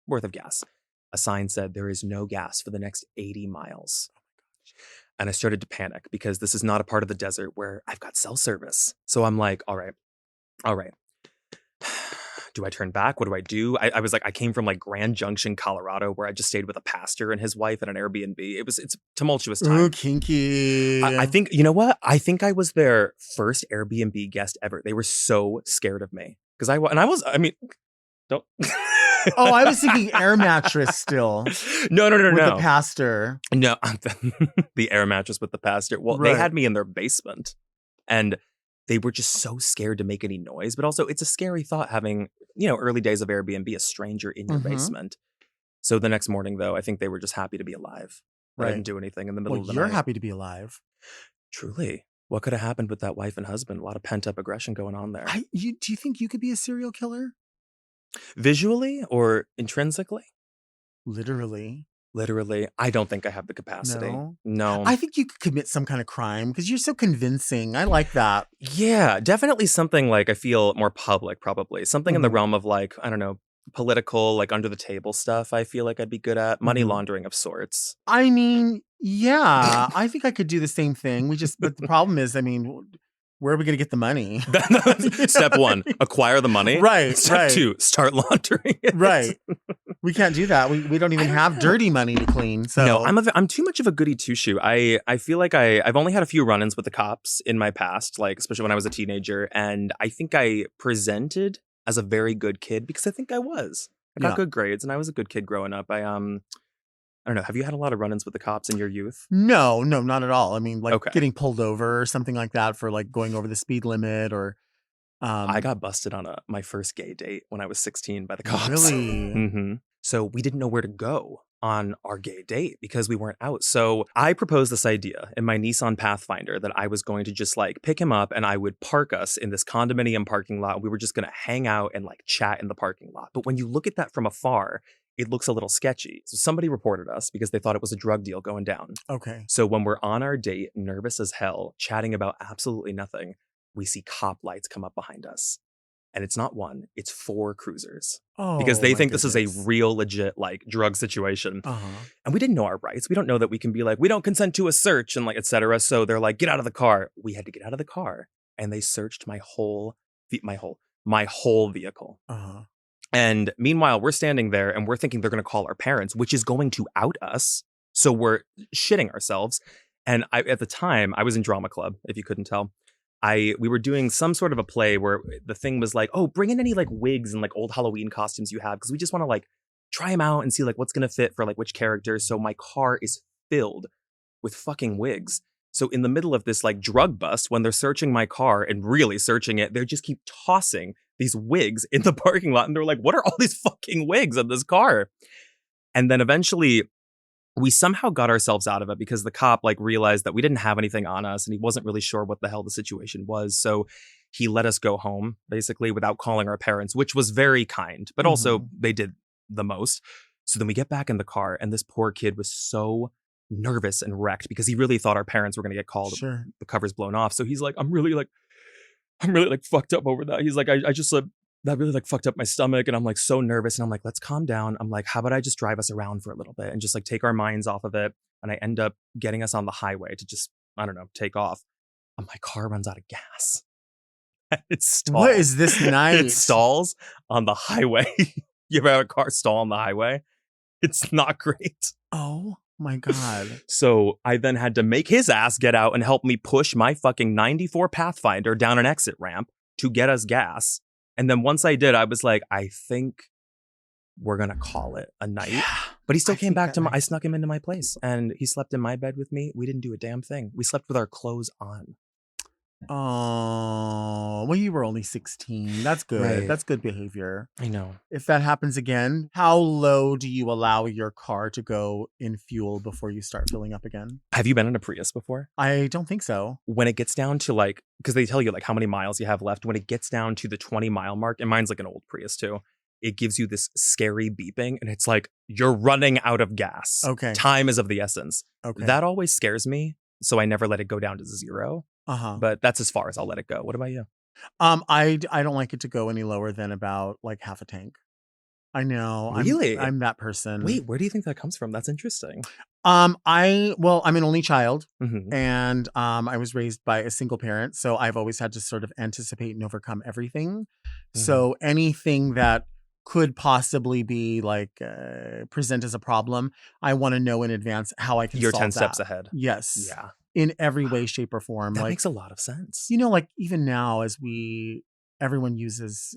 worth of gas. A sign said there is no gas for the next 80 miles. And I started to panic because this is not a part of the desert where I've got cell service. So I'm like, all right. Do I turn back? What do I do? I was like, I came from like Grand Junction, Colorado, where I just stayed with a pastor and his wife at an Airbnb. It's a tumultuous time. Ooh, kinky. I think, you know what? I think I was their first Airbnb guest ever. They were so scared of me. Because don't. Oh, I was thinking air mattress still. No. With the pastor. No, the air mattress with the pastor. Well, Right. They had me in their basement. And they were just so scared to make any noise. But also, it's a scary thought having, early days of Airbnb, a stranger in your Mhm. basement. So the next morning, though, I think they were just happy to be alive. I Right. didn't do anything in the middle Well, of the you're night. happy to be alive. Truly. What could have happened with that wife and husband? A lot of pent-up aggression going on there. Do you think you could be a serial killer? Visually or intrinsically? Literally. Literally. I don't think I have the capacity. No. I think you could commit some kind of crime because you're so convincing. I like that. Yeah, definitely something like I feel more public, probably. Something in the Mhm. realm of like, I don't know, political, like under the table stuff. I feel like I'd be good at money Mhm. laundering of sorts. I mean, yeah, I think I could do the same thing. But the problem is, where are we going to get the money? Step one, acquire the money. Right, Step right. two, start laundering it. Right. We can't do that. We don't even have dirty money to clean. So No, I'm too much of a goody two shoe. I feel like I've only had a few run-ins with the cops in my past, like especially when I was a teenager, and I think I presented as a very good kid because I think I was. I got Yeah. good grades, and I was a good kid growing up. I don't know. Have you had a lot of run-ins with the cops in your youth? No, not at all. Okay. Getting pulled over or something like that for like going over the speed limit or I got busted on my first gay date when I was 16 by the cops. Really? hmm So we didn't know where to go on our gay date because we weren't out. So I proposed this idea in my Nissan Pathfinder that I was going to just like pick him up and I would park us in this condominium parking lot. We were just going to hang out and like chat in the parking lot. But when you look at that from afar, it looks a little sketchy. So somebody reported us because they thought it was a drug deal going down. Okay. So when we're on our date, nervous as hell, chatting about absolutely nothing, we see cop lights come up behind us. And it's not one, it's 4 cruisers. Oh, Because they my think this is a goodness. real legit like drug situation. Uh-huh. And we didn't know our rights. We don't know that we can be like, we don't consent to a search and like, et cetera. So they're like, get out of the car. We had to get out of the car. And they searched my whole vehicle. Uh-huh. And meanwhile, we're standing there and we're thinking they're going to call our parents, which is going to out us. So we're shitting ourselves. And at the time, I was in drama club, if you couldn't tell. We were doing some sort of a play where the thing was like, oh, bring in any like wigs and like old Halloween costumes you have. Because we just want to like try them out and see like what's going to fit for like which characters. So my car is filled with fucking wigs. So in the middle of this like drug bust, when they're searching my car and really searching it, they just keep tossing these wigs in the parking lot. And they're like, what are all these fucking wigs in this car? And then eventually we somehow got ourselves out of it because the cop like realized that we didn't have anything on us and he wasn't really sure what the hell the situation was. So he let us go home basically without calling our parents, which was very kind, but also they did the most. So then we get back in the car and this poor kid was so nervous and wrecked because he really thought our parents were going to get called. Sure. The cover's blown off. So he's like, I'm really fucked up over that. He's like, I just that really like fucked up my stomach. And I'm like so nervous. And I'm like, let's calm down. I'm like, how about I just drive us around for a little bit and just like take our minds off of it. And I end up getting us on the highway to just, I don't know, take off. And my car runs out of gas. It stalls. What is this night? It stalls on the highway. You ever have a car stall on the highway? It's not great. Oh my God. So I then had to make his ass get out and help me push my fucking 94 Pathfinder down an exit ramp to get us gas. And then once I did, I was like, I think we're going to call it a night. Yeah, but he still I came think back that to might- I snuck him into my place and he slept in my bed with me. We didn't do a damn thing. We slept with our clothes on. Oh, well, you were only 16. That's good. Right. That's good behavior. I know. If that happens again, how low do you allow your car to go in fuel before you start filling up again? Have you been in a Prius before? I don't think so. When it gets down to like, because they tell you like how many miles you have left, when it gets down to the 20-mile mark, and mine's like an old Prius too, it gives you this scary beeping and it's like you're running out of gas. Okay. Time is of the essence. Okay. That always scares me. So I never let it go down to 0. Uh-huh. But that's as far as I'll let it go. What about you? I don't like it to go any lower than about like half a tank. I know. Really? I'm that person. Wait, where do you think that comes from? That's interesting. I'm an only child, Mhm. and I was raised by a single parent, so I've always had to sort of anticipate and overcome everything. So anything that could possibly be like present as a problem, I want to know in advance how I can You're solve 10 steps that. ahead. Yes. Yeah. In every way, shape, or form. That like makes a lot of sense. like even now as everyone uses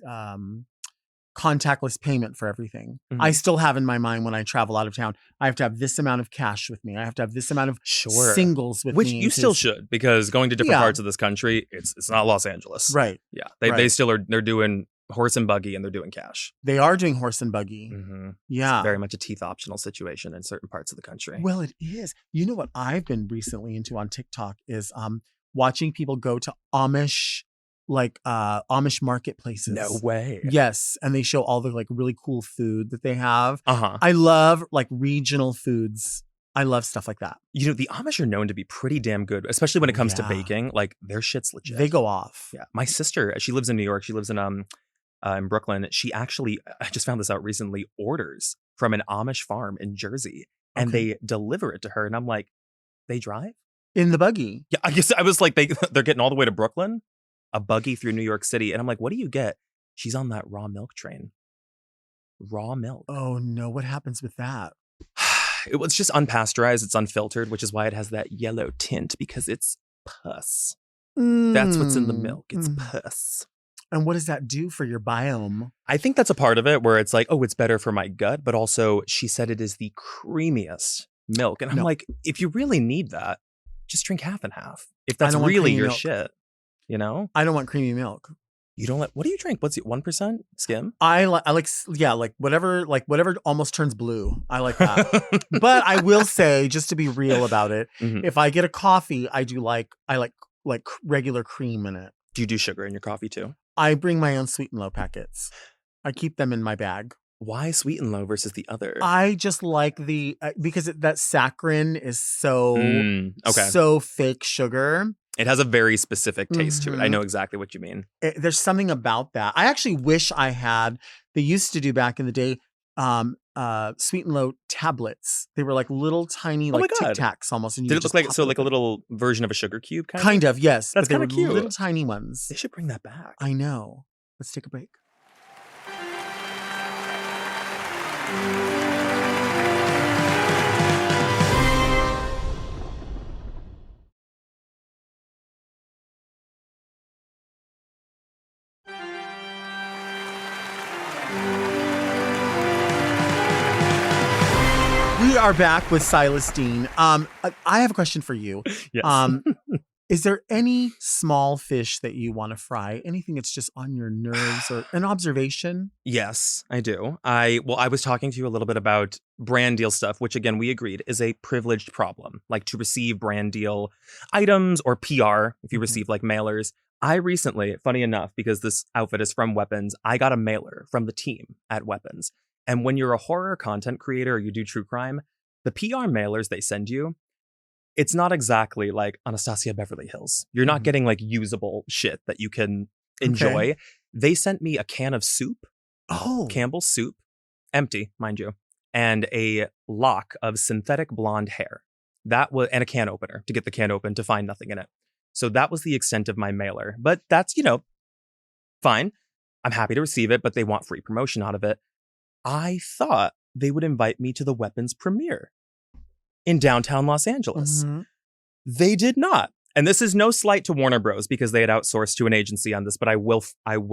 contactless payment for everything. Mhm. I still have in my mind when I travel out of town, I have to have this amount of cash with me. I have to have this amount of Sure. singles with Which me. you still should, because going to different Yeah. parts of this country, it's not Los Angeles. Right. Yeah. They Right. still are, they're doing horse and buggy and they're doing cash. They are doing horse and buggy. Mm-hmm. Yeah. It's very much a teeth optional situation in certain parts of the country. Well, it is. You know what I've been recently into on TikTok is watching people go to Amish marketplaces. No way. Yes, and they show all the like really cool food that they have. Uh-huh. I love like regional foods. I love stuff like that. You know, the Amish are known to be pretty damn good, especially when it comes to Yeah. baking. Like, their shit's legit. They go off. Yeah. My sister, she lives in New York. She lives in Brooklyn. She actually, I just found this out recently, orders from an Amish farm in Jersey, and Okay. they deliver it to her. And I'm like, they drive? In the buggy. Yeah, I guess I was like, they're getting all the way to Brooklyn, a buggy through New York City. And I'm like, what do you get? She's on that raw milk train. Raw milk. Oh no, what happens with that? It was just unpasteurized. It's unfiltered, which is why it has that yellow tint, because it's pus. That's what's in the milk. It's pus. And what does that do for your biome? I think that's a part of it where it's like, oh, it's better for my gut. But also, she said it is the creamiest milk. And I'm No. like, if you really need that, just drink half and half. If I that's don't want really creamy your milk. shit, you know? I don't want creamy milk. You don't what do you drink? What's it, 1% skim? I like whatever almost turns blue. I like that. But I will say, just to be real about it, Mhm. if I get a coffee, I like regular cream in it. Do you do sugar in your coffee too? I bring my own sweet and low packets. I keep them in my bag. Why sweet and low versus the other? I just like because that saccharin is so Okay. so fake sugar. It has a very specific taste to it. I Mhm. know exactly what you mean. There's something about that. I actually wish I had. They used to do back in the day, sweet and low tablets. They were like little tiny Oh my like God. Tic Tacs almost. And you Did would it look just like pop so it like a with little version of a sugar cube it. kind Kind of, yes. That's but they kinda were cute. little tiny ones. They should bring that back. I know. Let's take a break. We are back with Sylas Dean. I have a question for you. Yes. Is there any small fish that you want to fry? Anything that's just on your nerves or an observation? Yes, I do. I was talking to you a little bit about brand deal stuff, which again, we agreed is a privileged problem. Like to receive brand deal items or PR, if you receive like mailers. I recently, funny enough, because this outfit is from Weapons, I got a mailer from the team at Weapons. And when you're a horror content creator or you do true crime, the PR mailers they send you, it's not exactly like Anastasia Beverly Hills. You're not getting like usable shit that you can enjoy. Okay. They sent me a can of soup, Oh, Campbell's soup, empty, mind you, and a lock of synthetic blonde hair. That was, and a can opener to get the can open to find nothing in it. So that was the extent of my mailer. But that's, fine. I'm happy to receive it, but they want free promotion out of it. I thought they would invite me to the Weapons premiere in downtown Los Angeles. Mhm. They did not. And this is no slight to Warner Bros. Because they had outsourced to an agency on this, but I will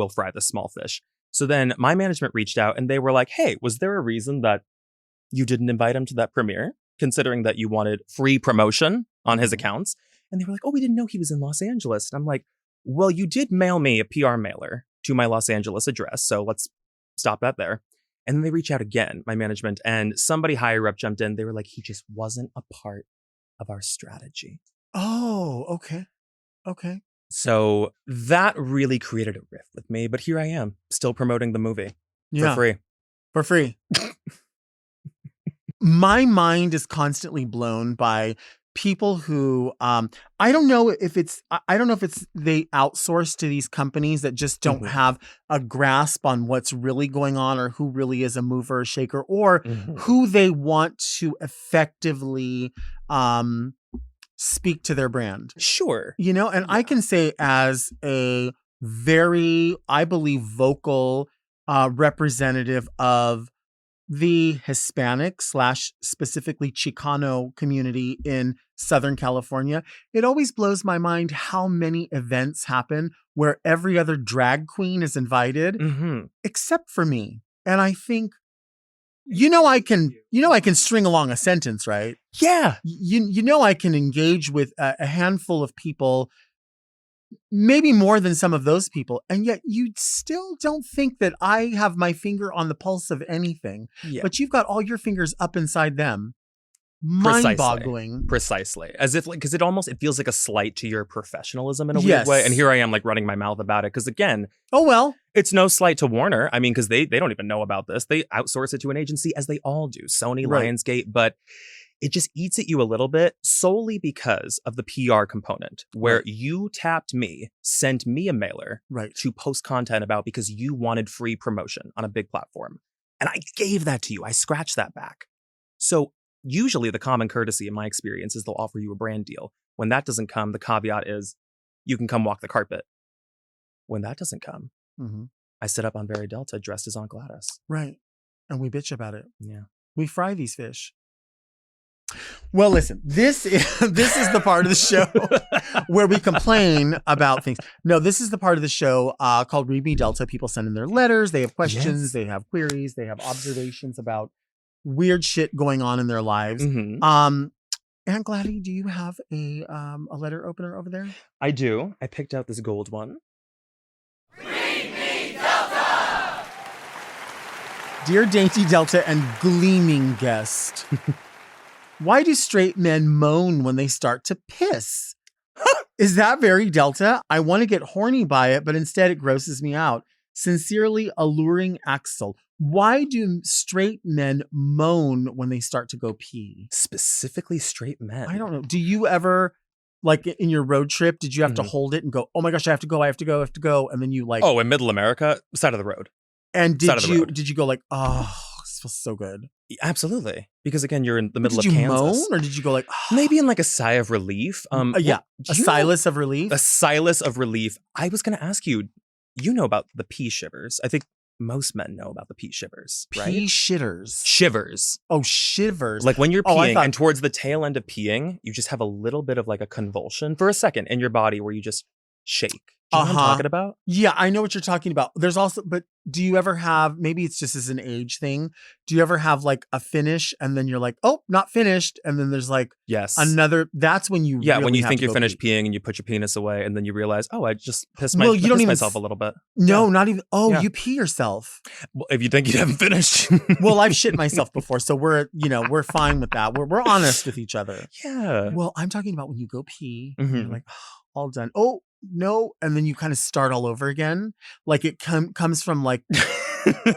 fry the small fish. So then my management reached out and they were like, hey, was there a reason that you didn't invite him to that premiere, considering that you wanted free promotion on his accounts? And they were like, oh, we didn't know he was in Los Angeles. And I'm like, well, you did mail me a PR mailer to my Los Angeles address, so let's stop that there. And then they reach out again, my management, and somebody higher up jumped in. They were like, he just wasn't a part of our strategy. Oh, okay. Okay. So that really created a rift with me, but here I am, still promoting the movie for free. For free. My mind is constantly blown by people who I don't know if it's they outsource to these companies that just don't have a grasp on what's really going on or who really is a mover or shaker or who they want to effectively speak to their brand. Sure. You know, and I can say as a very, I believe, vocal representative of the Hispanic / specifically Chicano community in Southern California, it always blows my mind how many events happen where every other drag queen is invited except for me. And I think, I can string along a sentence, right? Yeah. I can engage with a handful of people, maybe more than some of those people. And yet you still don't think that I have my finger on the pulse of anything, but you've got all your fingers up inside them. Mind-boggling. Precisely. As if because it feels like a slight to your professionalism in a weird way. And here I am like running my mouth about it. Because again, it's no slight to Warner. I mean, because they don't even know about this. They outsource it to an agency as they all do. Sony, Lionsgate, but it just eats at you a little bit solely because of the PR component where you tapped me, sent me a mailer to post content about because you wanted free promotion on a big platform. And I gave that to you. I scratched that back. So usually the common courtesy in my experience is they'll offer you a brand deal. When that doesn't come, the caveat is you can come walk the carpet. When that doesn't come, I sit up on Very Delta dressed as Aunt Gladys. Right. And we bitch about it. Yeah. We fry these fish. Well, listen, this is the part of the show where we complain about things. No, this is the part of the show called Read Me Delta. People send in their letters. They have questions. They have queries. They have observations about weird shit going on in their lives. Aunt Gladdy, do you have a letter opener over there? I do. I picked out this gold one. Read Me Delta! Dear Dainty Delta and gleaming guest, why do straight men moan when they start to piss? Is that very Delta? I want to get horny by it, but instead it grosses me out. Sincerely, alluring Axel. Why do straight men moan when they start to go pee? Specifically straight men. I don't know. Do you ever, like in your road trip, did you have to hold it and go, oh my gosh, I have to go. And then you like. Oh, in middle America, side of the road. And did you go like, oh, this feels so good? Absolutely. Because again, you're in the middle of Kansas. Did you moan or did you go like, oh. Maybe in like a sigh of relief? A Sylas of relief? A Sylas of relief. I was going to ask you, you know about the pee shivers. I think most men know about the pee shivers, right? Pee shitters. Shivers. Oh, shivers. Like when you're peeing and towards the tail end of peeing, you just have a little bit of like a convulsion for a second in your body where you just shake. Do you know what I'm talking about? Yeah, I know what you're talking about. There's also, but do you ever have, maybe it's just as an age thing, do you ever have like a finish and then you're like, oh, not finished. And then there's like another, that's when you really when you have think to you're go finished pee. peeing and you put your penis away and then you realize, oh, I just pissed myself a little bit. No, not even, you pee yourself. Well, if you think you haven't finished. Well, I've shit myself before, so we're fine with that. We're honest with each other. Yeah. Well, I'm talking about when you go pee, and you're like, oh, all done. Oh, no. And then you kind of start all over again. Like it comes from like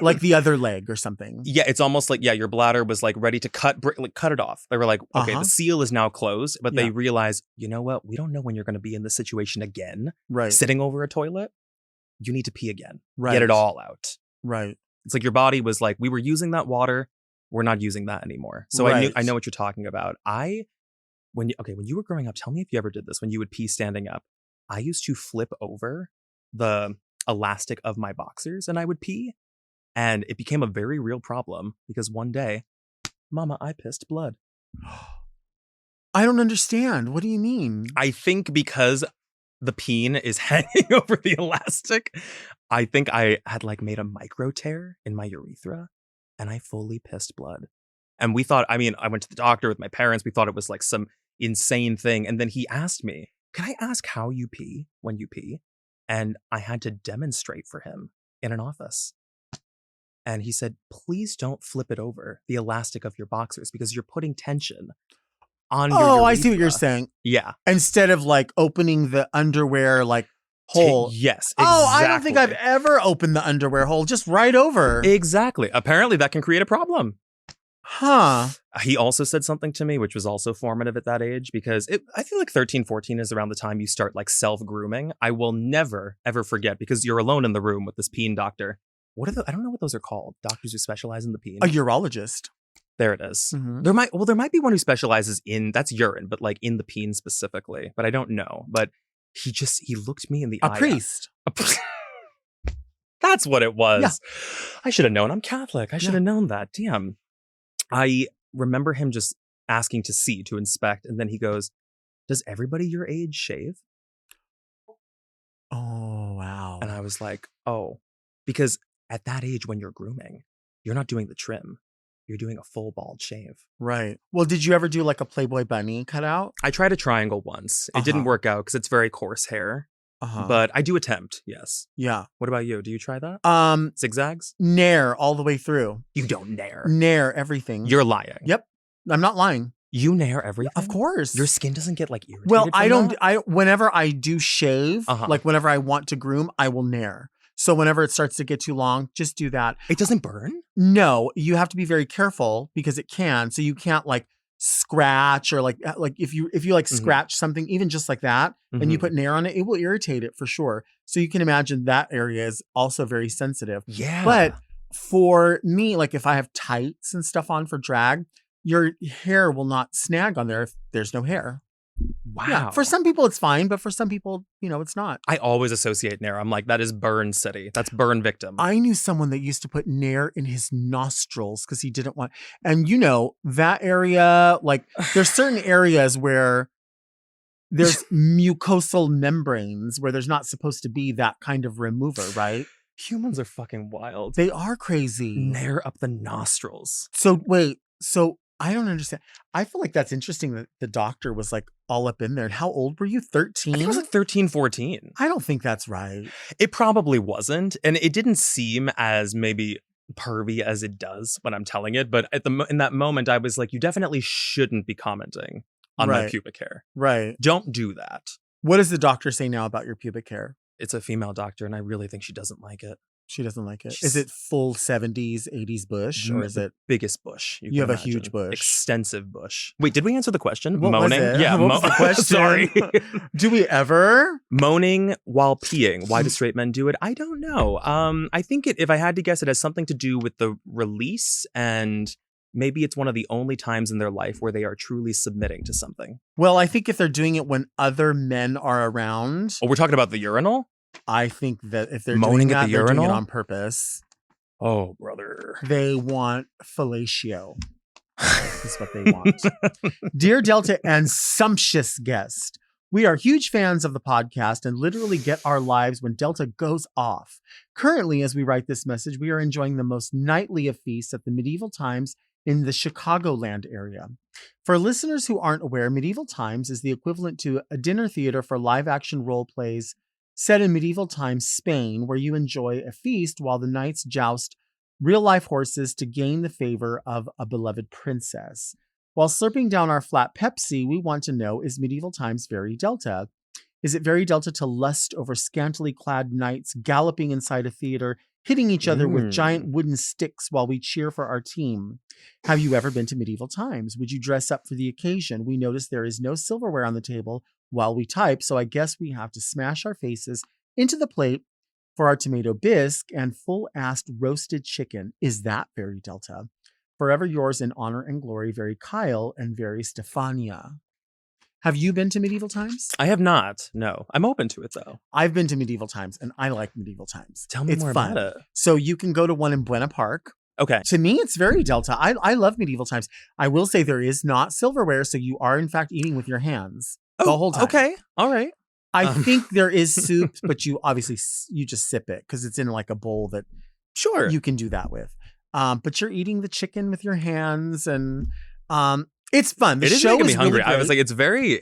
like the other leg or something. Yeah, it's almost like, your bladder was like ready to cut it off. They were like, okay, the seal is now closed, but they realize, you know what? We don't know when you're going to be in this situation again. Right. Sitting over a toilet. You need to pee again. Right. Get it all out. Right. It's like your body was like, we were using that water. We're not using that anymore. So I know what you're talking about. When you were growing up, tell me if you ever did this when you would pee standing up. I used to flip over the elastic of my boxers and I would pee. And it became a very real problem because one day, Mama, I pissed blood. I don't understand. What do you mean? I think because the peen is hanging over the elastic, I think I had like made a micro tear in my urethra and I fully pissed blood. And we thought, I went to the doctor with my parents. We thought it was like some insane thing. And then he asked me, can I ask how you pee when you pee? And I had to demonstrate for him in an office. And he said, please don't flip it over, the elastic of your boxers, because you're putting tension on your urethra. I see what you're saying. Yeah. Instead of like opening the underwear like hole. Yes, exactly. Oh, I don't think I've ever opened the underwear hole. Just right over. Exactly. Apparently that can create a problem. Huh. He also said something to me, which was also formative at that age, because I feel like 13, 14 is around the time you start like self-grooming. I will never, ever forget, because you're alone in the room with this peen doctor. What are I don't know what those are called. Doctors who specialize in the peen. A urologist. There it is. Mm-hmm. There might be one who specializes in, that's urine, but like in the peen specifically. But I don't know. But he looked me in the eye. A priest. That's what it was. Yeah. I should have known. I'm Catholic. I should have known that. Damn. I remember him just asking to see, to inspect. And then he goes, does everybody your age shave? Oh, wow. And I was like, oh, because at that age when you're grooming, you're not doing the trim. You're doing a full bald shave. Right. Well, did you ever do like a Playboy bunny cutout? I tried a triangle once. It didn't work out because it's very coarse hair. But I do attempt, yes. Yeah. What about you? Do you try that? Zigzags? Nair all the way through. You don't nair. Nair everything. You're lying. Yep. I'm not lying. You nair everything? Of course. Your skin doesn't get like irritated. Well, from that? whenever I do shave, like whenever I want to groom, I will nair. So whenever it starts to get too long, just do that. It doesn't burn? No, you have to be very careful because it can. So you can't like scratch or like if you like scratch something, even just like that, and you put Nair on it, it will irritate it for sure. So you can imagine that area is also very sensitive. Yeah. But for me, like if I have tights and stuff on for drag, your hair will not snag on there if there's no hair. Wow. Yeah, for some people it's fine, but for some people, it's not. I always associate Nair. I'm like, that is burn city. That's burn victim. I knew someone that used to put Nair in his nostrils because he didn't want, and that area, like there's certain areas where there's mucosal membranes where there's not supposed to be that kind of remover, right? Humans are fucking wild. They are crazy. Nair up the nostrils. So wait, I don't understand. I feel like that's interesting that the doctor was like all up in there. And how old were you? 13? I think it was like 13, 14. I don't think that's right. It probably wasn't. And it didn't seem as maybe pervy as it does when I'm telling it. But in that moment, I was like, you definitely shouldn't be commenting on my pubic hair. Right. Don't do that. What does the doctor say now about your pubic hair? It's a female doctor, and I really think she doesn't like it. She doesn't like it. Is it full 70s, 80s bush, or is it biggest bush? You have a huge bush, extensive bush. Wait, did we answer the question? What moaning? Was it? Yeah, what was the question? Sorry. Do we ever moaning while peeing? Why do straight men do it? I don't know. I think if I had to guess, it has something to do with the release, and maybe it's one of the only times in their life where they are truly submitting to something. Well, I think if they're doing it when other men are around. Oh, we're talking about the urinal? I think that if they're moaning doing that, at the they're urinal doing it on purpose. Oh, brother. They want fellatio. That's what they want. Dear Delta and sumptuous guest, we are huge fans of the podcast and literally get our lives when Delta goes off. Currently, as we write this message, we are enjoying the most nightly of feasts at the Medieval Times in the Chicagoland area. For listeners who aren't aware, Medieval Times is the equivalent to a dinner theater for live-action role plays set in medieval times Spain, where you enjoy a feast while the knights joust real-life horses to gain the favor of a beloved princess. While slurping down our flat Pepsi, we want to know, is Medieval Times very Delta? Is it very Delta to lust over scantily clad knights galloping inside a theater, hitting each other with giant wooden sticks while we cheer for our team? Have you ever been to Medieval Times? Would you dress up for the occasion? We notice there is no silverware on the table while we type, so I guess we have to smash our faces into the plate for our tomato bisque and full-assed roasted chicken. Is that very Delta? Forever yours in honor and glory, very Kyle and very Stefania. Have you been to Medieval Times? I have not. No. I'm open to it, though. I've been to Medieval Times, and I like Medieval Times. Tell me more about it. So you can go to one in Buena Park. Okay. To me, it's very Delta. I love Medieval Times. I will say there is not silverware, so you are, in fact, eating with your hands the whole time. Okay. All right. I think there is soup, but you obviously, you just sip it because it's in like a bowl that you can do that with. But you're eating the chicken with your hands, and It's fun. The it is show making me is hungry. Really I was like, it's very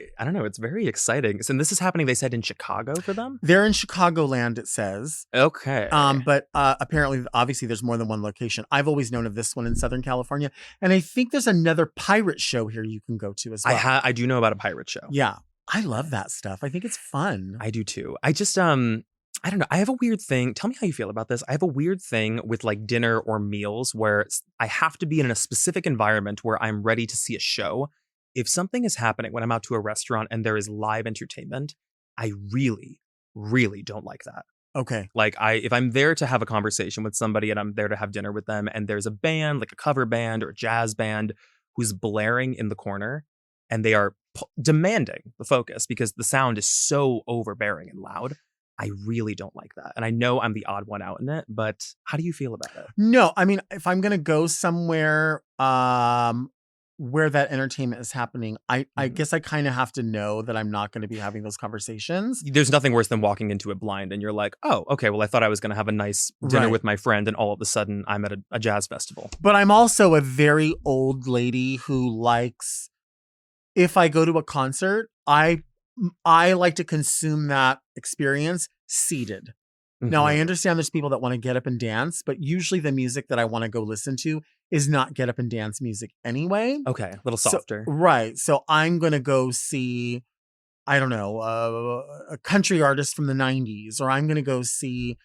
exciting. So, and this is happening, they said, in Chicago for them? They're in Chicagoland, it says. Okay. But apparently, obviously, there's more than one location. I've always known of this one in Southern California. And I think there's another pirate show here you can go to as well. I do know about a pirate show. Yeah. I love that stuff. I think it's fun. I do too. I just, I don't know. I have a weird thing. Tell me how you feel about this. I have a weird thing with like dinner or meals where I have to be in a specific environment where I'm ready to see a show. If something is happening when I'm out to a restaurant and there is live entertainment, I really, really don't like that. Okay. Like if I'm there to have a conversation with somebody and I'm there to have dinner with them and there's a band, like a cover band or a jazz band who's blaring in the corner and they are demanding the focus because the sound is so overbearing and loud, I really don't like that. And I know I'm the odd one out in it, but how do you feel about it? No, I mean, if I'm going to go somewhere where that entertainment is happening, I guess I kind of have to know that I'm not going to be having those conversations. There's nothing worse than walking into it blind and you're like, oh, okay, well, I thought I was going to have a nice dinner with my friend and all of a sudden I'm at a jazz festival. But I'm also a very old lady who likes, if I go to a concert, I like to consume that experience seated. Mm-hmm. Now, I understand there's people that want to get up and dance, but usually the music that I want to go listen to is not get up and dance music anyway. Okay, a little softer. Right. So I'm going to go see, I don't know, a country artist from the 90s, or I'm going to go see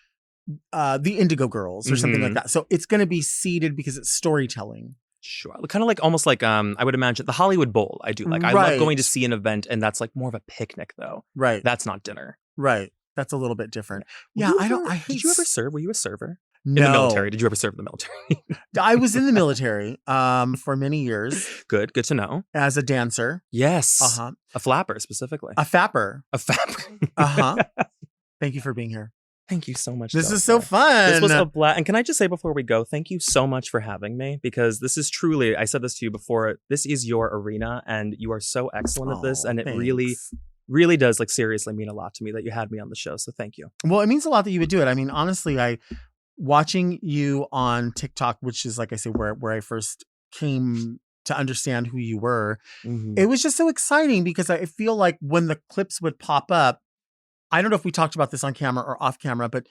the Indigo Girls or something like that. So it's going to be seated because it's storytelling. Sure. Kind of like almost like I would imagine the Hollywood Bowl. I do like. I love going to see an event, and that's like more of a picnic, though. Right. That's not dinner. Right. That's a little bit different. Yeah. Did you ever serve? Were you a server? No. In the military? Did you ever serve in the military? I was in the military for many years. Good to know. As a dancer. Yes. A flapper specifically. A fapper. A fapper. Thank you for being here. Thank you so much. This is so fun. This was a blast. And can I just say before we go, thank you so much for having me, because this is truly, I said this to you before, this is your arena and you are so excellent at this. And it really does like seriously mean a lot to me that you had me on the show. So thank you. Well, it means a lot that you would do it. I mean, honestly, watching you on TikTok, which is like I say, where I first came to understand who you were, it was just so exciting because I feel like when the clips would pop up, I don't know if we talked about this on camera or off camera, but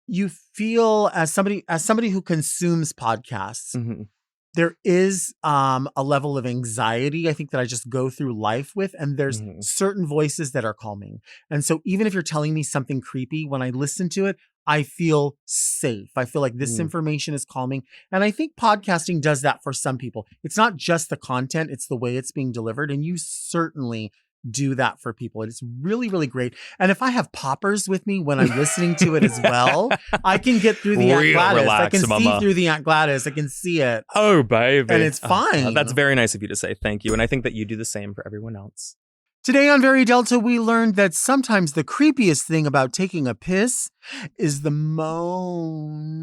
you feel as somebody who consumes podcasts, there is a level of anxiety, I think, that I just go through life with. And there's certain voices that are calming. And so even if you're telling me something creepy, when I listen to it, I feel safe. I feel like this information is calming. And I think podcasting does that for some people. It's not just the content, it's the way it's being delivered. And you certainly do that for people. It's really, really great. And if I have poppers with me when I'm listening to it as well, I can get through the Aunt Gladys. I can see through the Aunt Gladys. I can see it. Oh, baby. And it's fine. That's very nice of you to say. Thank you. And I think that you do the same for everyone else. Today on Very Delta, we learned that sometimes the creepiest thing about taking a piss is the moan.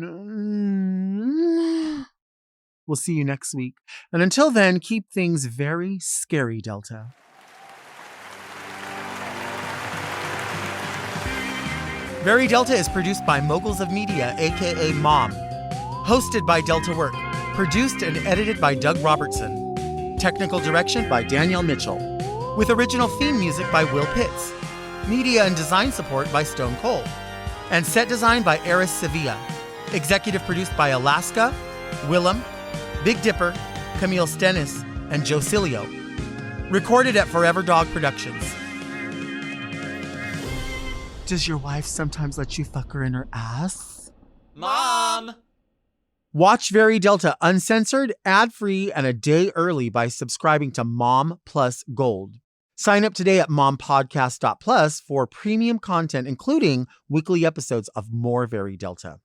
We'll see you next week. And until then, keep things very scary, Delta. Very Delta is produced by Moguls of Media, a.k.a. Mom. Hosted by Delta Work. Produced and edited by Doug Robertson. Technical direction by Danielle Mitchell. With original theme music by Will Pitts. Media and design support by Stone Cold. And set design by Eris Sevilla. Executive produced by Alaska, Willem, Big Dipper, Camille Stennis, and Joe Cilio. Recorded at Forever Dog Productions. Does your wife sometimes let you fuck her in her ass? Mom! Watch Very Delta uncensored, ad-free, and a day early by subscribing to Mom Plus Gold. Sign up today at mompodcast.plus for premium content, including weekly episodes of more Very Delta.